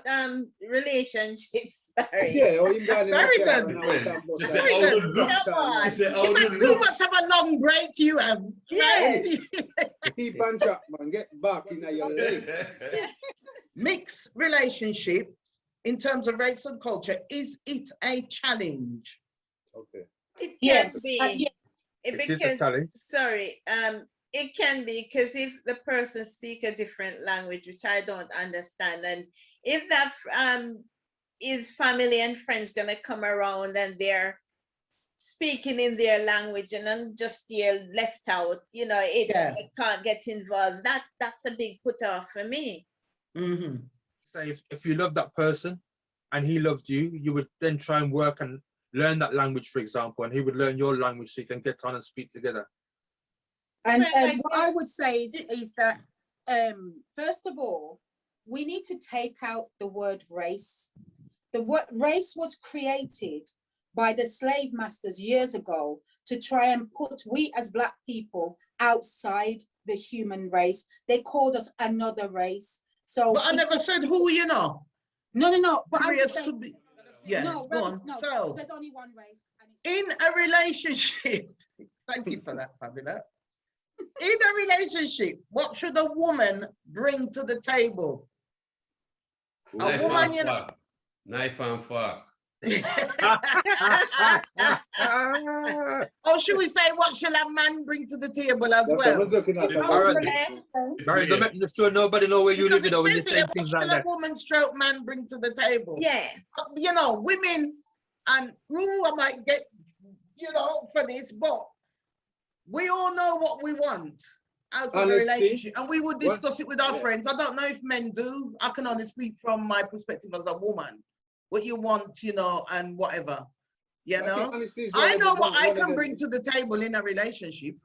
[SPEAKER 4] relationships, Barry.
[SPEAKER 3] Yeah, or you got
[SPEAKER 1] Very good.
[SPEAKER 6] Just say how the looks.
[SPEAKER 4] Come on.
[SPEAKER 6] Just say how
[SPEAKER 1] You've
[SPEAKER 6] the
[SPEAKER 1] had too much
[SPEAKER 6] looks.
[SPEAKER 1] of a long break, you have.
[SPEAKER 4] Yes.
[SPEAKER 3] Keep on track, man. Get back in your leg.
[SPEAKER 1] Mixed relationships in terms of race and culture, is it a challenge?
[SPEAKER 3] Okay.
[SPEAKER 4] It can
[SPEAKER 2] Yes.
[SPEAKER 4] be.
[SPEAKER 2] Yeah.
[SPEAKER 5] It is a
[SPEAKER 4] Because,
[SPEAKER 5] challenge.
[SPEAKER 4] sorry, it can be because if the person speak a different language, which I don't understand, and if that is family and friends gonna come around and they're speaking in their language and I'm just here left out, you know,
[SPEAKER 1] Yeah.
[SPEAKER 4] I can't get involved. That's a big put off for me.
[SPEAKER 1] Mm-hmm.
[SPEAKER 5] Say if you love that person and he loved you, you would then try and work and learn that language, for example, and he would learn your language so you can get on and speak together.
[SPEAKER 2] And
[SPEAKER 4] Right,
[SPEAKER 2] what I
[SPEAKER 4] yes.
[SPEAKER 2] would say is that, first of all, we need to take out the word race. The word race was created by the slave masters years ago to try and put we as Black people outside the human race. They called us another race. So,
[SPEAKER 1] But I never said who, you know.
[SPEAKER 2] no. But I would
[SPEAKER 1] Race
[SPEAKER 2] say,
[SPEAKER 1] could be. Yeah,
[SPEAKER 2] no,
[SPEAKER 1] go
[SPEAKER 2] race,
[SPEAKER 1] on.
[SPEAKER 2] no.
[SPEAKER 1] So,
[SPEAKER 2] There's only one race. And it's
[SPEAKER 1] in a relationship, thank you for that, Fabula. In a relationship, what should a woman bring to the table?
[SPEAKER 6] Knife
[SPEAKER 1] woman,
[SPEAKER 6] and
[SPEAKER 1] you know.
[SPEAKER 6] fork. Knife and fork.
[SPEAKER 1] Or should we say, what shall a man bring to the table as
[SPEAKER 3] That's what I
[SPEAKER 1] well?
[SPEAKER 3] was looking at.
[SPEAKER 5] All right. Barry, don't make me sure nobody know where you
[SPEAKER 1] Because
[SPEAKER 5] live, you know, when
[SPEAKER 1] it
[SPEAKER 5] you
[SPEAKER 1] says
[SPEAKER 5] say
[SPEAKER 1] here,
[SPEAKER 5] things
[SPEAKER 1] what
[SPEAKER 5] like
[SPEAKER 1] shall a
[SPEAKER 5] that.
[SPEAKER 1] woman stroke man bring to the table?
[SPEAKER 4] Yeah.
[SPEAKER 1] You know, women, and I might get, you know, for this, but we all know what we want out of a
[SPEAKER 3] Honesty.
[SPEAKER 1] relationship, and we would discuss it with our
[SPEAKER 3] Yeah.
[SPEAKER 1] friends. I don't know if men do. I can only speak from my perspective as a woman. What you want, you know, and whatever, you know. I know what I can bring to the table in a relationship.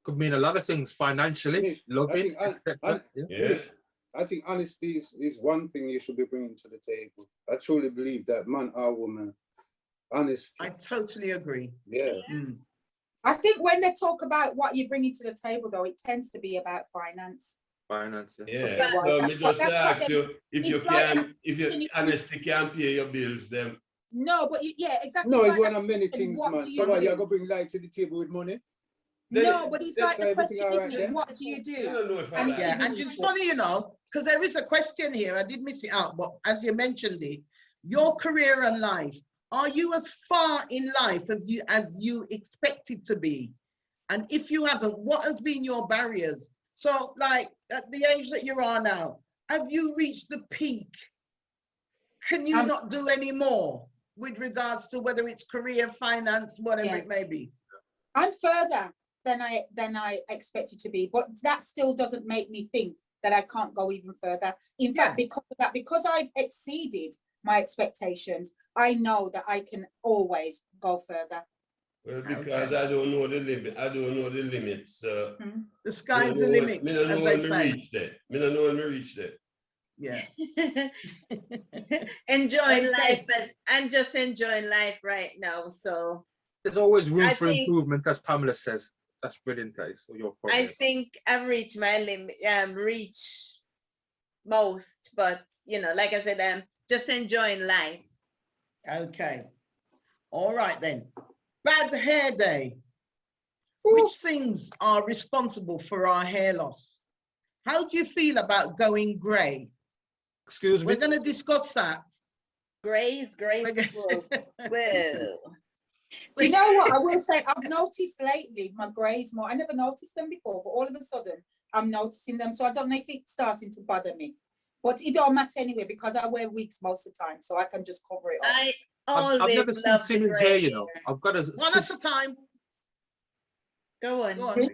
[SPEAKER 5] Could mean a lot of things financially,
[SPEAKER 3] Mish,
[SPEAKER 5] loving,
[SPEAKER 3] I think
[SPEAKER 5] etc. Yeah.
[SPEAKER 6] Yeah.
[SPEAKER 3] I think honesty is one thing you should be bringing to the table. I truly believe that, man or woman, honesty.
[SPEAKER 1] I totally agree.
[SPEAKER 3] Yeah.
[SPEAKER 1] Mm.
[SPEAKER 2] I think when they talk about what you're bringing to the table, though, it tends to be about finance.
[SPEAKER 5] Finance.
[SPEAKER 6] Yeah.
[SPEAKER 2] But
[SPEAKER 6] So me just
[SPEAKER 2] that's what
[SPEAKER 6] ask
[SPEAKER 2] them-
[SPEAKER 6] you if you
[SPEAKER 2] it's like
[SPEAKER 6] can, if you honesty can pay your bills, then
[SPEAKER 2] No, but yeah, exactly.
[SPEAKER 3] No, it's
[SPEAKER 2] like
[SPEAKER 3] one of many
[SPEAKER 2] and
[SPEAKER 3] things,
[SPEAKER 2] what
[SPEAKER 3] man.
[SPEAKER 2] do
[SPEAKER 3] So
[SPEAKER 2] you
[SPEAKER 3] what,
[SPEAKER 2] do?
[SPEAKER 3] you're going to bring light to the table with money?
[SPEAKER 2] No, but it's like the
[SPEAKER 3] everything
[SPEAKER 2] question,
[SPEAKER 3] all right
[SPEAKER 2] isn't it?
[SPEAKER 3] then?
[SPEAKER 2] What do you
[SPEAKER 6] I
[SPEAKER 2] do?
[SPEAKER 6] don't know if I
[SPEAKER 2] And
[SPEAKER 6] like
[SPEAKER 2] it's
[SPEAKER 1] Yeah,
[SPEAKER 6] it.
[SPEAKER 1] and it's funny, you know, because there is a question here. I did miss it out, but as you mentioned it, your career and life, are you as far in life as you expected to be? And if you haven't, what has been your barriers? So, like at the age that you are now, have you reached the peak? Can you not do any more with regards to whether it's career, finance, whatever
[SPEAKER 2] Yeah.
[SPEAKER 1] it may be?
[SPEAKER 2] I'm further than I expected to be, but that still doesn't make me think that I can't go even further. In fact, because of that, because I've exceeded my expectations, I know that I can always go further.
[SPEAKER 6] Well, because I don't know the limit. I don't know the limits.
[SPEAKER 1] The sky's the limit,
[SPEAKER 6] Me don't
[SPEAKER 1] as
[SPEAKER 6] know
[SPEAKER 1] they
[SPEAKER 6] when me
[SPEAKER 1] say.
[SPEAKER 6] reach there. Me don't know when me reach there.
[SPEAKER 1] Yeah.
[SPEAKER 4] Enjoying
[SPEAKER 1] Okay.
[SPEAKER 4] life I'm just enjoying life right now. So
[SPEAKER 5] There's always room
[SPEAKER 4] I
[SPEAKER 5] for
[SPEAKER 4] think-
[SPEAKER 5] improvement, as Pamela says. That's brilliant, guys. Or your
[SPEAKER 4] I
[SPEAKER 5] problem.
[SPEAKER 4] think I've reached my limit, reached most, but you know, like I said, I'm just enjoying life.
[SPEAKER 1] Okay. All right then. Bad hair day. Which things are responsible for our hair loss? How do you feel about going grey?
[SPEAKER 5] Excuse me.
[SPEAKER 1] We're going to discuss that.
[SPEAKER 4] Gray is
[SPEAKER 1] We're
[SPEAKER 4] graceful. Well,
[SPEAKER 2] Do you know what I will say? I've noticed lately my greys more. I never noticed them before, but all of a sudden I'm noticing them. So I don't know if it's starting to bother me, but it don't matter anyway because I wear wigs most of the time, so I can just cover it up.
[SPEAKER 4] I
[SPEAKER 5] I've
[SPEAKER 4] always
[SPEAKER 5] never seen
[SPEAKER 4] love the
[SPEAKER 5] Simeon's
[SPEAKER 4] gray
[SPEAKER 5] hair, you know.
[SPEAKER 4] hair.
[SPEAKER 5] I've got a
[SPEAKER 1] One at a time.
[SPEAKER 4] Go on.
[SPEAKER 1] Go on,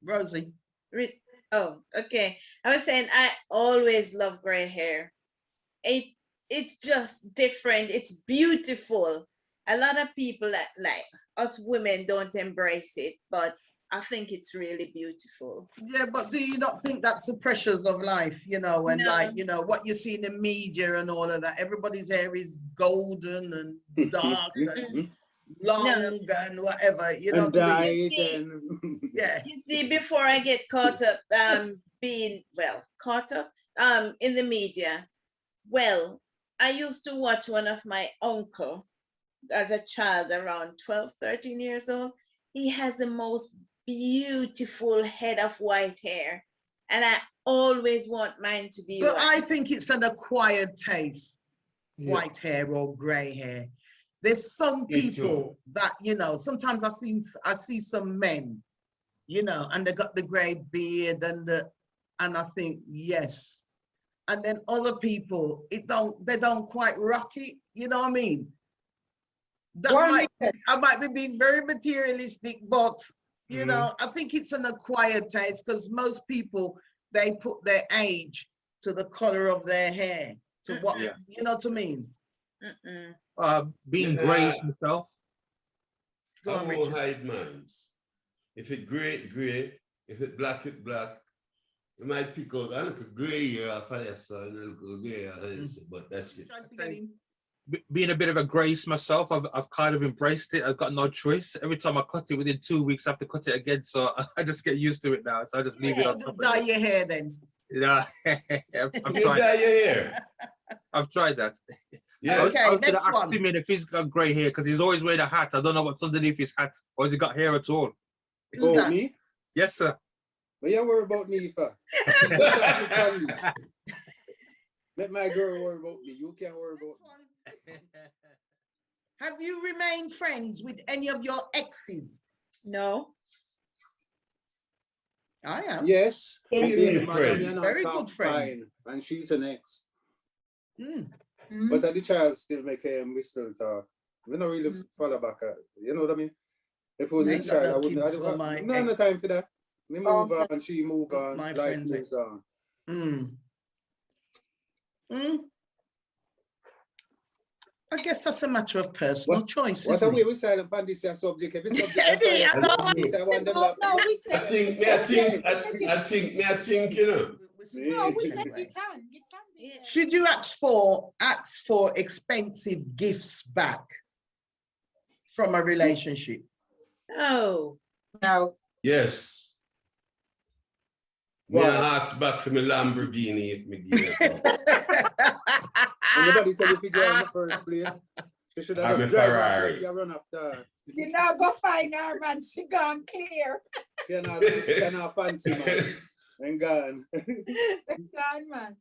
[SPEAKER 1] Rosie.
[SPEAKER 4] Oh, okay. I was saying I always love gray hair. It's just different. It's beautiful. A lot of people like us women don't embrace it, but I think it's really beautiful.
[SPEAKER 1] Yeah, but do you not think that's the pressures of life, you know, and
[SPEAKER 4] No.
[SPEAKER 1] like, you know, what you see in the media and all of that? Everybody's hair is golden and dark and long and whatever, you know.
[SPEAKER 3] And
[SPEAKER 1] what I
[SPEAKER 3] died
[SPEAKER 1] mean?
[SPEAKER 4] see-
[SPEAKER 3] and
[SPEAKER 1] Yeah.
[SPEAKER 4] You see, before I get caught up caught up in the media, well, I used to watch one of my uncle as a child around 12, 13 years old. He has the most beautiful head of white hair. And I always want mine to be
[SPEAKER 1] But I
[SPEAKER 4] white.
[SPEAKER 1] think it's an acquired taste,
[SPEAKER 5] Yeah.
[SPEAKER 1] white hair or gray hair. There's some
[SPEAKER 6] Me too.
[SPEAKER 1] people that, you know, sometimes I see some men, you know, and they got the gray beard and I think, yes. And then other people, they don't quite rock it, you know what I mean? I might be being very materialistic, but you know, I think it's an acquired taste because most people, they put their age to the color of their hair, to what,
[SPEAKER 5] Yeah.
[SPEAKER 1] you know what I mean?
[SPEAKER 5] Being
[SPEAKER 6] Yeah.
[SPEAKER 5] grayish myself.
[SPEAKER 1] Go
[SPEAKER 6] I
[SPEAKER 1] on,
[SPEAKER 6] won't
[SPEAKER 1] Richard.
[SPEAKER 6] hide mines. If it gray, gray. If it black, it black. You might pick out a little gray here off of this, and a little gray off of this, but that's it.
[SPEAKER 1] Trying to get in.
[SPEAKER 5] Being a bit of a grace myself, I've kind of embraced it. I've got no choice. Every time I cut it, within 2 weeks, I have to cut it again. So I just get used to it now. So I just leave it on top of
[SPEAKER 1] Dye
[SPEAKER 5] it.
[SPEAKER 1] your hair then.
[SPEAKER 5] Yeah, I've
[SPEAKER 6] You
[SPEAKER 5] tried.
[SPEAKER 6] dye your hair.
[SPEAKER 5] I've tried that.
[SPEAKER 6] Yeah.
[SPEAKER 1] Okay,
[SPEAKER 5] I was gonna
[SPEAKER 1] next
[SPEAKER 5] ask
[SPEAKER 1] one.
[SPEAKER 5] Simeon if he's got grey hair because he's always wearing a hat. I don't know what's underneath his hat, or has he got hair at all?
[SPEAKER 1] Who's
[SPEAKER 3] oh,
[SPEAKER 1] that?
[SPEAKER 3] me?
[SPEAKER 5] Yes, sir.
[SPEAKER 3] What you worry about me for? Let my girl worry about me. You can't worry about me.
[SPEAKER 1] Have you remained friends with any of your exes?
[SPEAKER 4] No.
[SPEAKER 1] I am.
[SPEAKER 3] Yes.
[SPEAKER 2] Yeah.
[SPEAKER 3] we
[SPEAKER 6] Really
[SPEAKER 3] be
[SPEAKER 6] friend.
[SPEAKER 3] man,
[SPEAKER 1] Very
[SPEAKER 3] talk
[SPEAKER 1] good friend.
[SPEAKER 3] fine, and she's an ex.
[SPEAKER 1] Mm.
[SPEAKER 3] But at the child still make we still talk. We don't really follow back. You know what I mean? If it was
[SPEAKER 1] Ain't
[SPEAKER 3] this
[SPEAKER 1] got
[SPEAKER 3] child,
[SPEAKER 1] no
[SPEAKER 3] I wouldn't.
[SPEAKER 1] kids
[SPEAKER 3] I
[SPEAKER 1] for my
[SPEAKER 3] don't have no time for that. We move
[SPEAKER 2] Okay.
[SPEAKER 3] on, she move on,
[SPEAKER 1] My
[SPEAKER 3] life
[SPEAKER 1] friends,
[SPEAKER 3] moves on.
[SPEAKER 1] Mm. Mm. I guess that's a matter of personal choice,
[SPEAKER 3] What
[SPEAKER 1] isn't
[SPEAKER 3] are
[SPEAKER 1] it?
[SPEAKER 3] we silent on this subject? Every subject.
[SPEAKER 1] Yeah, I know.
[SPEAKER 2] No, we
[SPEAKER 6] I
[SPEAKER 2] said
[SPEAKER 6] think, you know.
[SPEAKER 2] no, we said you can. You can be.
[SPEAKER 4] Yeah.
[SPEAKER 1] Should you ask for expensive gifts back from a relationship?
[SPEAKER 4] No.
[SPEAKER 2] No.
[SPEAKER 6] Yes.
[SPEAKER 3] Wow.
[SPEAKER 6] Me ask back for my Lamborghini if me give it.
[SPEAKER 3] Nobody tell you if you go in the first place. You should
[SPEAKER 6] I'm
[SPEAKER 3] have
[SPEAKER 6] a
[SPEAKER 3] just drive off
[SPEAKER 6] Ferrari.
[SPEAKER 3] like you run after.
[SPEAKER 2] You now go find her, man. She gone clear.
[SPEAKER 3] She not fancy, man. And gone.
[SPEAKER 2] Gone, man.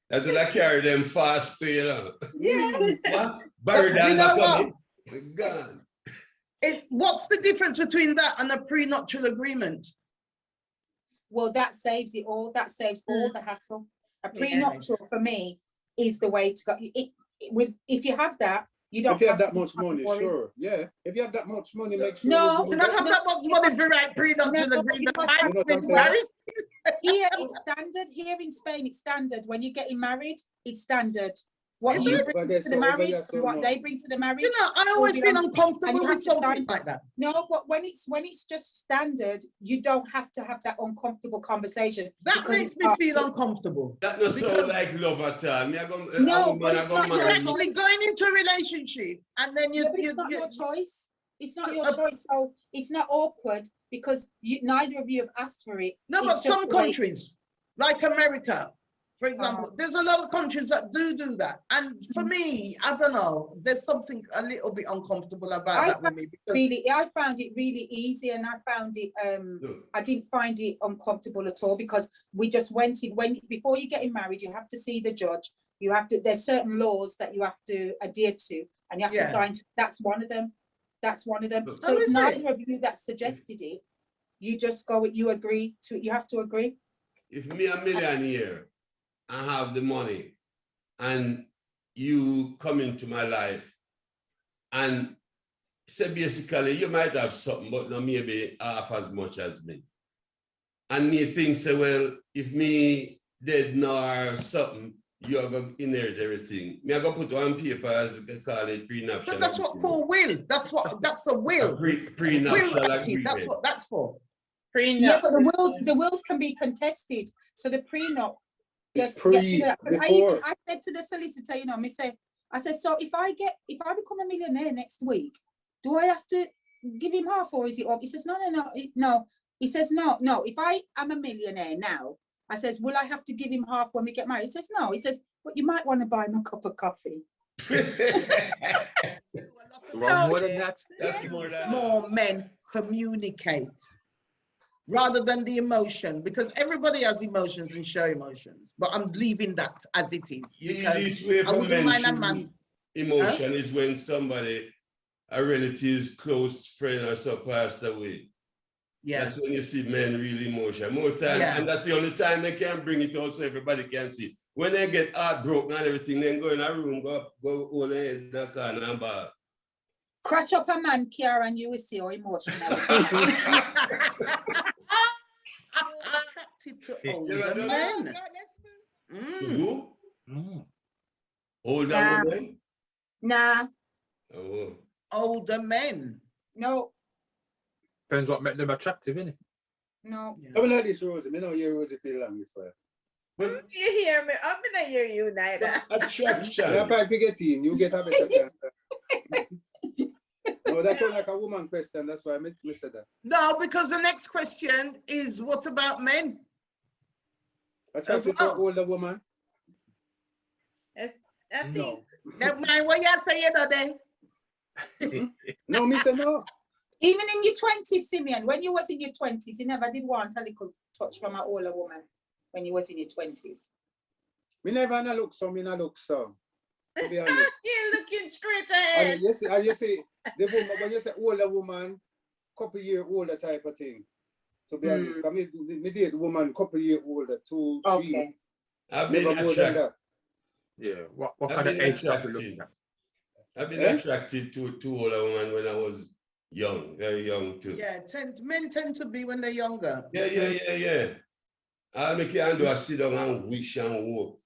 [SPEAKER 6] That's what I carry them fast to, you know.
[SPEAKER 2] Yeah.
[SPEAKER 6] What? Buried
[SPEAKER 1] But you know what?
[SPEAKER 6] coming. Gone.
[SPEAKER 1] What's the difference between that and a prenuptial agreement?
[SPEAKER 2] Well, that saves it all. That saves all the hassle. A
[SPEAKER 4] Yeah.
[SPEAKER 2] prenuptial for me is the way to go. If you have that, you don't
[SPEAKER 3] If you have that
[SPEAKER 2] to be
[SPEAKER 3] much money,
[SPEAKER 2] worried.
[SPEAKER 3] sure. Yeah. If you have that much money, make sure
[SPEAKER 2] No.
[SPEAKER 3] you
[SPEAKER 1] You
[SPEAKER 3] do
[SPEAKER 1] don't have that much money for right prenuptial
[SPEAKER 2] No,
[SPEAKER 1] agreement.
[SPEAKER 2] you must
[SPEAKER 1] I'm
[SPEAKER 3] have- You know what I'm
[SPEAKER 1] embarrassed.
[SPEAKER 2] Here it's standard. Here in Spain, it's standard. When you're getting married, it's standard. What
[SPEAKER 1] Is
[SPEAKER 2] you
[SPEAKER 1] it?
[SPEAKER 2] bring
[SPEAKER 3] But
[SPEAKER 2] to
[SPEAKER 3] there's
[SPEAKER 2] the
[SPEAKER 3] so over
[SPEAKER 2] marriage,
[SPEAKER 3] here, so
[SPEAKER 2] and what
[SPEAKER 3] no.
[SPEAKER 2] they bring to the marriage.
[SPEAKER 1] You know, I always feel
[SPEAKER 2] belongs- and
[SPEAKER 1] uncomfortable
[SPEAKER 2] you
[SPEAKER 1] with
[SPEAKER 2] have to sign
[SPEAKER 1] something like that.
[SPEAKER 2] No, but when it's just standard, you don't have to have that uncomfortable conversation.
[SPEAKER 1] That
[SPEAKER 2] because
[SPEAKER 1] makes
[SPEAKER 2] it's
[SPEAKER 1] me
[SPEAKER 2] part-
[SPEAKER 1] feel uncomfortable.
[SPEAKER 6] That not
[SPEAKER 1] Because-
[SPEAKER 6] sound like love at all. Me, I go,
[SPEAKER 2] No,
[SPEAKER 6] a
[SPEAKER 2] but
[SPEAKER 6] woman, I
[SPEAKER 2] it's
[SPEAKER 6] go
[SPEAKER 2] not
[SPEAKER 1] You're
[SPEAKER 2] your
[SPEAKER 6] marry.
[SPEAKER 2] choice.
[SPEAKER 1] actually going into a relationship and then
[SPEAKER 2] Yeah, but it's not your choice. It's not your choice, so it's not awkward because neither of you have asked for it.
[SPEAKER 1] No,
[SPEAKER 2] It's
[SPEAKER 1] but
[SPEAKER 2] just
[SPEAKER 1] some
[SPEAKER 2] the way-
[SPEAKER 1] countries, like America, for example, there's a lot of countries that do that. And for me, I don't know, there's something a little bit uncomfortable about that with me. Because
[SPEAKER 2] I found it really easy, and I found it. I didn't find it uncomfortable at all because we just went in. Before you getting married, you have to see the judge. You have to. There's certain laws that you have to adhere to, and you have to sign. That's one of them. That's one of them.
[SPEAKER 6] Oh,
[SPEAKER 2] So it's
[SPEAKER 1] is it?
[SPEAKER 2] neither of you that suggested it. You just go. You agree to it. You have to agree.
[SPEAKER 6] If me a millionaire and have the money and you come into my life and say basically you might have something, but not maybe half as much as me. And me think say, well, if me dead now or something, you're going to inherit everything. Me I go put one paper as they call it prenuptial.
[SPEAKER 1] but that's what called will. That's a will.
[SPEAKER 6] Prenuptial
[SPEAKER 1] Will writing,
[SPEAKER 6] agreement.
[SPEAKER 1] that's what that's for.
[SPEAKER 2] Yeah, but the wills can be contested. So the prenup
[SPEAKER 3] It's
[SPEAKER 2] just gets rid of that. 'Cause
[SPEAKER 3] before.
[SPEAKER 2] I said to the solicitor, you know, I said, so if I become a millionaire next week, do I have to give him half or is it up? He says, no. He says, no. If I am a millionaire now, I says, will I have to give him half when we get married? He says, no. He says, but you might want to buy him a cup of coffee.
[SPEAKER 5] Well, more than that.
[SPEAKER 6] That's more than
[SPEAKER 1] More men communicate rather than the emotion, because everybody has emotions and show emotions, but I'm leaving that as it is.
[SPEAKER 6] The
[SPEAKER 1] because
[SPEAKER 6] easiest way
[SPEAKER 1] I
[SPEAKER 6] for
[SPEAKER 1] wouldn't mind a
[SPEAKER 6] men
[SPEAKER 1] man.
[SPEAKER 6] emotion is when somebody, a relative's close friend or so passed away.
[SPEAKER 1] Yeah,
[SPEAKER 6] That's when you see men really emotion. More time,
[SPEAKER 1] Yeah.
[SPEAKER 6] and that's the only time they can bring it out so everybody can see. When they get heartbroken and everything, then go in a room, go hold their head in the corner and bawl.
[SPEAKER 2] Crutch up a man, Kiara, and you will see how emotional.
[SPEAKER 1] attracted to
[SPEAKER 6] Yeah,
[SPEAKER 1] older
[SPEAKER 6] I don't
[SPEAKER 1] men.
[SPEAKER 6] Who?
[SPEAKER 5] Mm.
[SPEAKER 6] Older
[SPEAKER 2] Yeah.
[SPEAKER 6] women?
[SPEAKER 2] Nah,
[SPEAKER 6] Oh.
[SPEAKER 1] Older men.
[SPEAKER 2] no.
[SPEAKER 5] Depends what make them attractive, innit?
[SPEAKER 2] No.
[SPEAKER 3] I mean, like this, Rosie. I know you, Rosie, feel long this way.
[SPEAKER 6] But
[SPEAKER 4] You hear me? I'm gonna hear you neither.
[SPEAKER 6] attraction.
[SPEAKER 3] Yeah, if you get in, you get a better chance. No, that's not like a woman question. That's why I said that.
[SPEAKER 1] No, because the next question is, what about men?
[SPEAKER 3] Attracted to
[SPEAKER 1] well.
[SPEAKER 3] an older woman?
[SPEAKER 4] I think
[SPEAKER 3] No.
[SPEAKER 1] Never mind what you say, you know, then.
[SPEAKER 3] No, me say no.
[SPEAKER 2] Even in your 20s, Simeon, when you was in your 20s, you never did want a little touch from an older woman when you was in your 20s.
[SPEAKER 3] Me never na look so, me na look so. To be honest.
[SPEAKER 4] you're looking straight
[SPEAKER 3] And
[SPEAKER 4] ahead.
[SPEAKER 3] you see, the woman, when you say older woman, couple year older type of thing. To be honest, I mean, me date woman couple year older, 2, 3,
[SPEAKER 2] Okay.
[SPEAKER 6] I've been
[SPEAKER 3] never more than
[SPEAKER 6] attracted.
[SPEAKER 3] that.
[SPEAKER 5] Yeah. What
[SPEAKER 6] I've
[SPEAKER 5] kind of
[SPEAKER 6] been
[SPEAKER 5] age are we
[SPEAKER 6] attracted.
[SPEAKER 5] looking at?
[SPEAKER 6] I've been
[SPEAKER 3] Eh?
[SPEAKER 6] attracted to older women when I was young, very young too.
[SPEAKER 1] Yeah, men tend to be when they're younger.
[SPEAKER 6] Yeah. I'll make you do a sit down and wish and walk.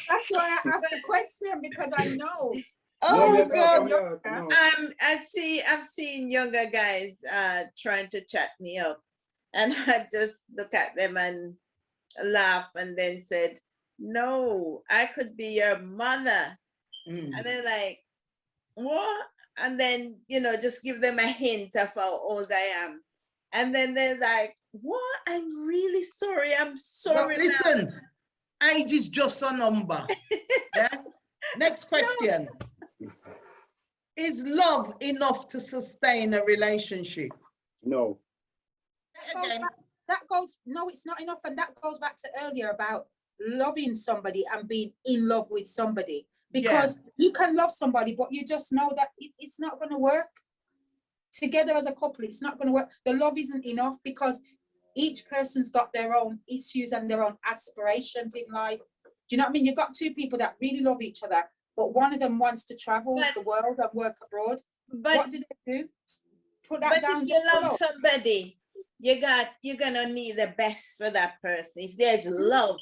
[SPEAKER 2] That's why I asked the question, because I know.
[SPEAKER 1] Oh,
[SPEAKER 3] me
[SPEAKER 1] God.
[SPEAKER 3] talk about, no.
[SPEAKER 4] I've seen younger guys trying to chat me up, and I just look at them and laugh, and then said, "No, I could be your mother."
[SPEAKER 1] Mm.
[SPEAKER 4] And they're like, "What?" And then just give them a hint of how old I am, and then they're like, "What? I'm really sorry. I'm
[SPEAKER 1] But
[SPEAKER 4] sorry." now."
[SPEAKER 1] listen, age is just a number. Yeah. Next question. Is love enough to sustain a relationship?
[SPEAKER 3] No.
[SPEAKER 1] Again,
[SPEAKER 2] No, it's not enough. And that goes back to earlier about loving somebody and being in love with somebody. Because you can love somebody, but you just know that it's not going to work. Together as a couple, it's not going to work. The love isn't enough because each person's got their own issues and their own aspirations in life. Do you know what I mean? You've got two people that really love each other, but one of them wants to travel the world and work abroad.
[SPEAKER 4] But
[SPEAKER 2] What do they do? Put that down.
[SPEAKER 4] if you love somebody, you're gonna need the best for that person. If there's love,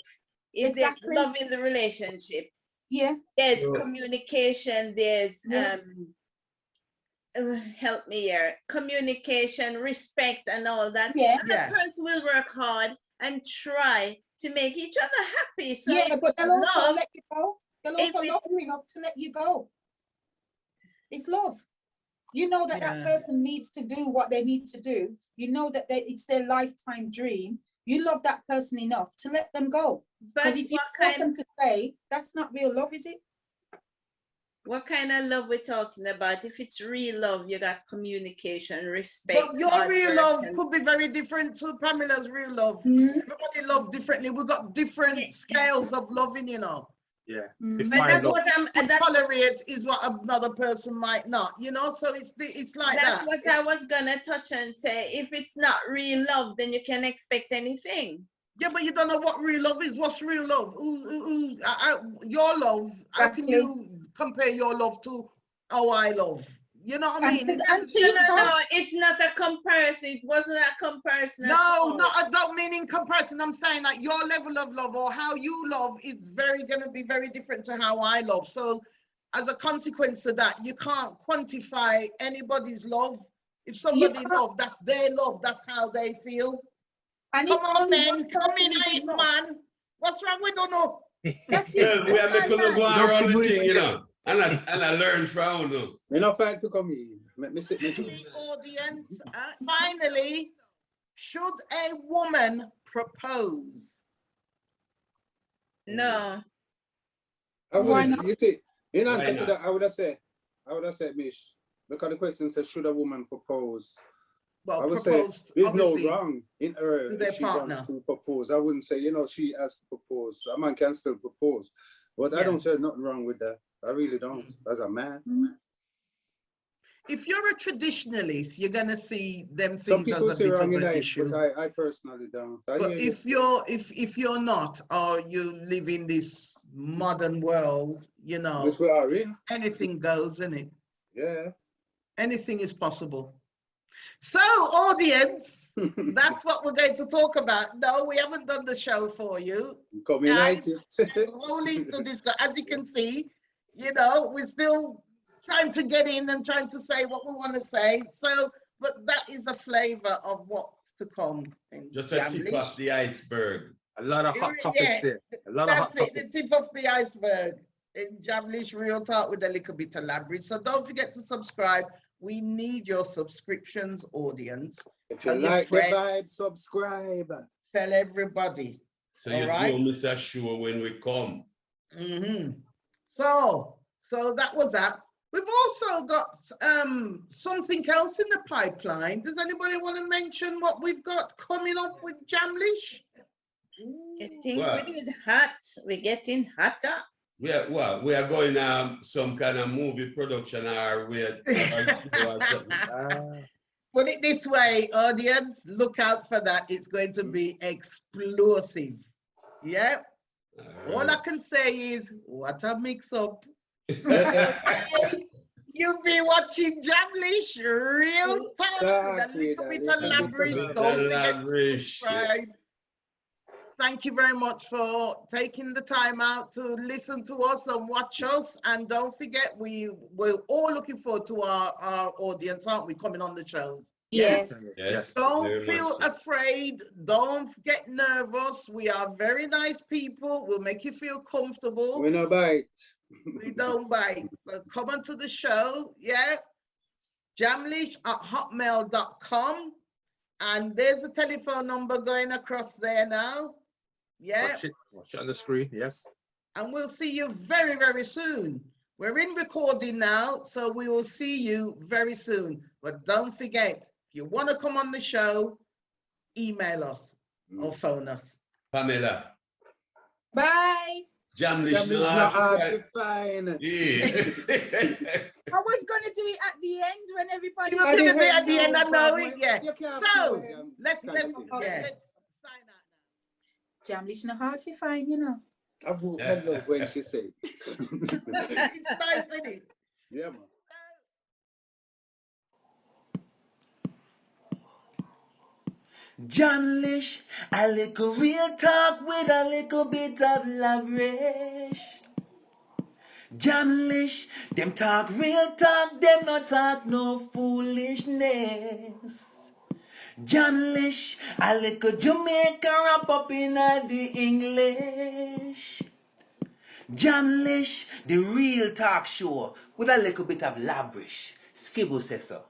[SPEAKER 4] if there's love in the relationship, there's communication, there's help me here, communication, respect, and all that. And the person will work hard and try to make each other happy. So
[SPEAKER 2] but they'll also let you go. They'll also love you enough to let you go. It's love. You know that that person needs to do what they need to do. You know that it's their lifetime dream. You love that person enough to let them go. Because if you ask them to stay, that's not real love, is it?
[SPEAKER 4] What kind of love we're talking about? If it's real love, you got communication, respect.
[SPEAKER 1] But your real love could be very different to Pamela's real love. Everybody love differently. We've got different scales of loving, you know.
[SPEAKER 5] Yeah.
[SPEAKER 4] But that's what
[SPEAKER 1] tolerate is what another person might not, you know. So it's like
[SPEAKER 4] that's what I was gonna touch and say. If it's not real love, then you can expect anything.
[SPEAKER 1] Yeah, but you don't know what real love is. What's real love? Your love. How can you compare your love to how I love? You know what I mean?
[SPEAKER 4] No, it's not a comparison. It wasn't a comparison.
[SPEAKER 1] No, I don't mean in comparison. I'm saying that your level of love or how you love is going to be very different to how I love. So as a consequence of that, you can't quantify anybody's love. If somebody loves, that's their love. That's how they feel. And come on, man. Come in, man. What's wrong with you know?
[SPEAKER 6] We are making go around the thing, you know. And I learned from them.
[SPEAKER 3] We're not fighting to come in. Let me sit.
[SPEAKER 1] Audience, finally, should a woman propose?
[SPEAKER 4] No.
[SPEAKER 3] You see, in answer to that, I would have said, Mish, because the question says, should a woman propose?
[SPEAKER 1] Well,
[SPEAKER 3] I would say there's no wrong in her if she wants to propose. I wouldn't say, she has to propose. A man can still propose. But I don't say nothing wrong with that. I really don't, as a man.
[SPEAKER 1] If you're a traditionalist, you're gonna see them
[SPEAKER 3] Some
[SPEAKER 1] things
[SPEAKER 3] people
[SPEAKER 1] as a bit of
[SPEAKER 3] wrong
[SPEAKER 1] an
[SPEAKER 3] in
[SPEAKER 1] issue.
[SPEAKER 3] but I personally don't.
[SPEAKER 1] But if you're not, or you live in this modern world,
[SPEAKER 3] which we are in,
[SPEAKER 1] anything goes, isn't it?
[SPEAKER 3] Yeah.
[SPEAKER 1] Anything is possible. So, audience, that's what we're going to talk about. No, we haven't done the show for you. To discuss. As you can see, we're still trying to get in and trying to say what we want to say. So, but that is a flavor of what's to come.
[SPEAKER 6] Just a tip of the iceberg.
[SPEAKER 5] A lot of hot topics there. A lot of hot topics.
[SPEAKER 1] The tip of the iceberg in Jamlish Real Talk with a little bit of Labrish. So don't forget to subscribe. We need your subscriptions, audience.
[SPEAKER 3] If you like the vibe, subscribe.
[SPEAKER 1] Tell everybody.
[SPEAKER 6] So you don't miss a show when we come.
[SPEAKER 1] So that was that. We've also got something else in the pipeline. Does anybody want to mention what we've got coming up with Jamlish?
[SPEAKER 4] I think we did hot. We're getting hotter.
[SPEAKER 6] We are going some kind of movie production or
[SPEAKER 1] Put it this way, audience, look out for that. It's going to be explosive. Yeah. All I can say is, what a mix-up. You'll be watching Jamlish Real Talk with a little bit of Labrish. Don't forget to subscribe. Thank you very much for taking the time out to listen to us and watch us. And don't forget, we're all looking forward to our audience, aren't we, coming on the shows?
[SPEAKER 2] Yes.
[SPEAKER 1] Don't feel afraid. Don't get nervous. We are very nice people. We'll make you feel comfortable.
[SPEAKER 3] We don't bite.
[SPEAKER 1] We don't bite. So come on to the show. Yeah. Jamlish@hotmail.com. And there's a telephone number going across there now. Yeah.
[SPEAKER 5] Watch it on the screen, yes.
[SPEAKER 1] And we'll see you very, very soon. We're in recording now, so we will see you very soon. But don't forget, if you want to come on the show, email us or phone us.
[SPEAKER 6] Pamela.
[SPEAKER 2] Bye.
[SPEAKER 6] Jamlish
[SPEAKER 3] not hard to find.
[SPEAKER 6] Yeah.
[SPEAKER 2] I was going to do it at the end when everybody.
[SPEAKER 1] You were going to do it at the end, I know it, yeah. So, let's sign out now.
[SPEAKER 2] Jamlish not hard to find, you know.
[SPEAKER 3] I love when she said.
[SPEAKER 1] It's nice, isn't it?
[SPEAKER 3] Yeah, man.
[SPEAKER 7] Jamlish, a little real talk with a little bit of Labrish. Jamlish, them talk real talk, them not talk no foolishness. Jamlish, a little Jamaican wrap up in the English. Jamlish, the real talk show with a little bit of Labrish. Skibble says so.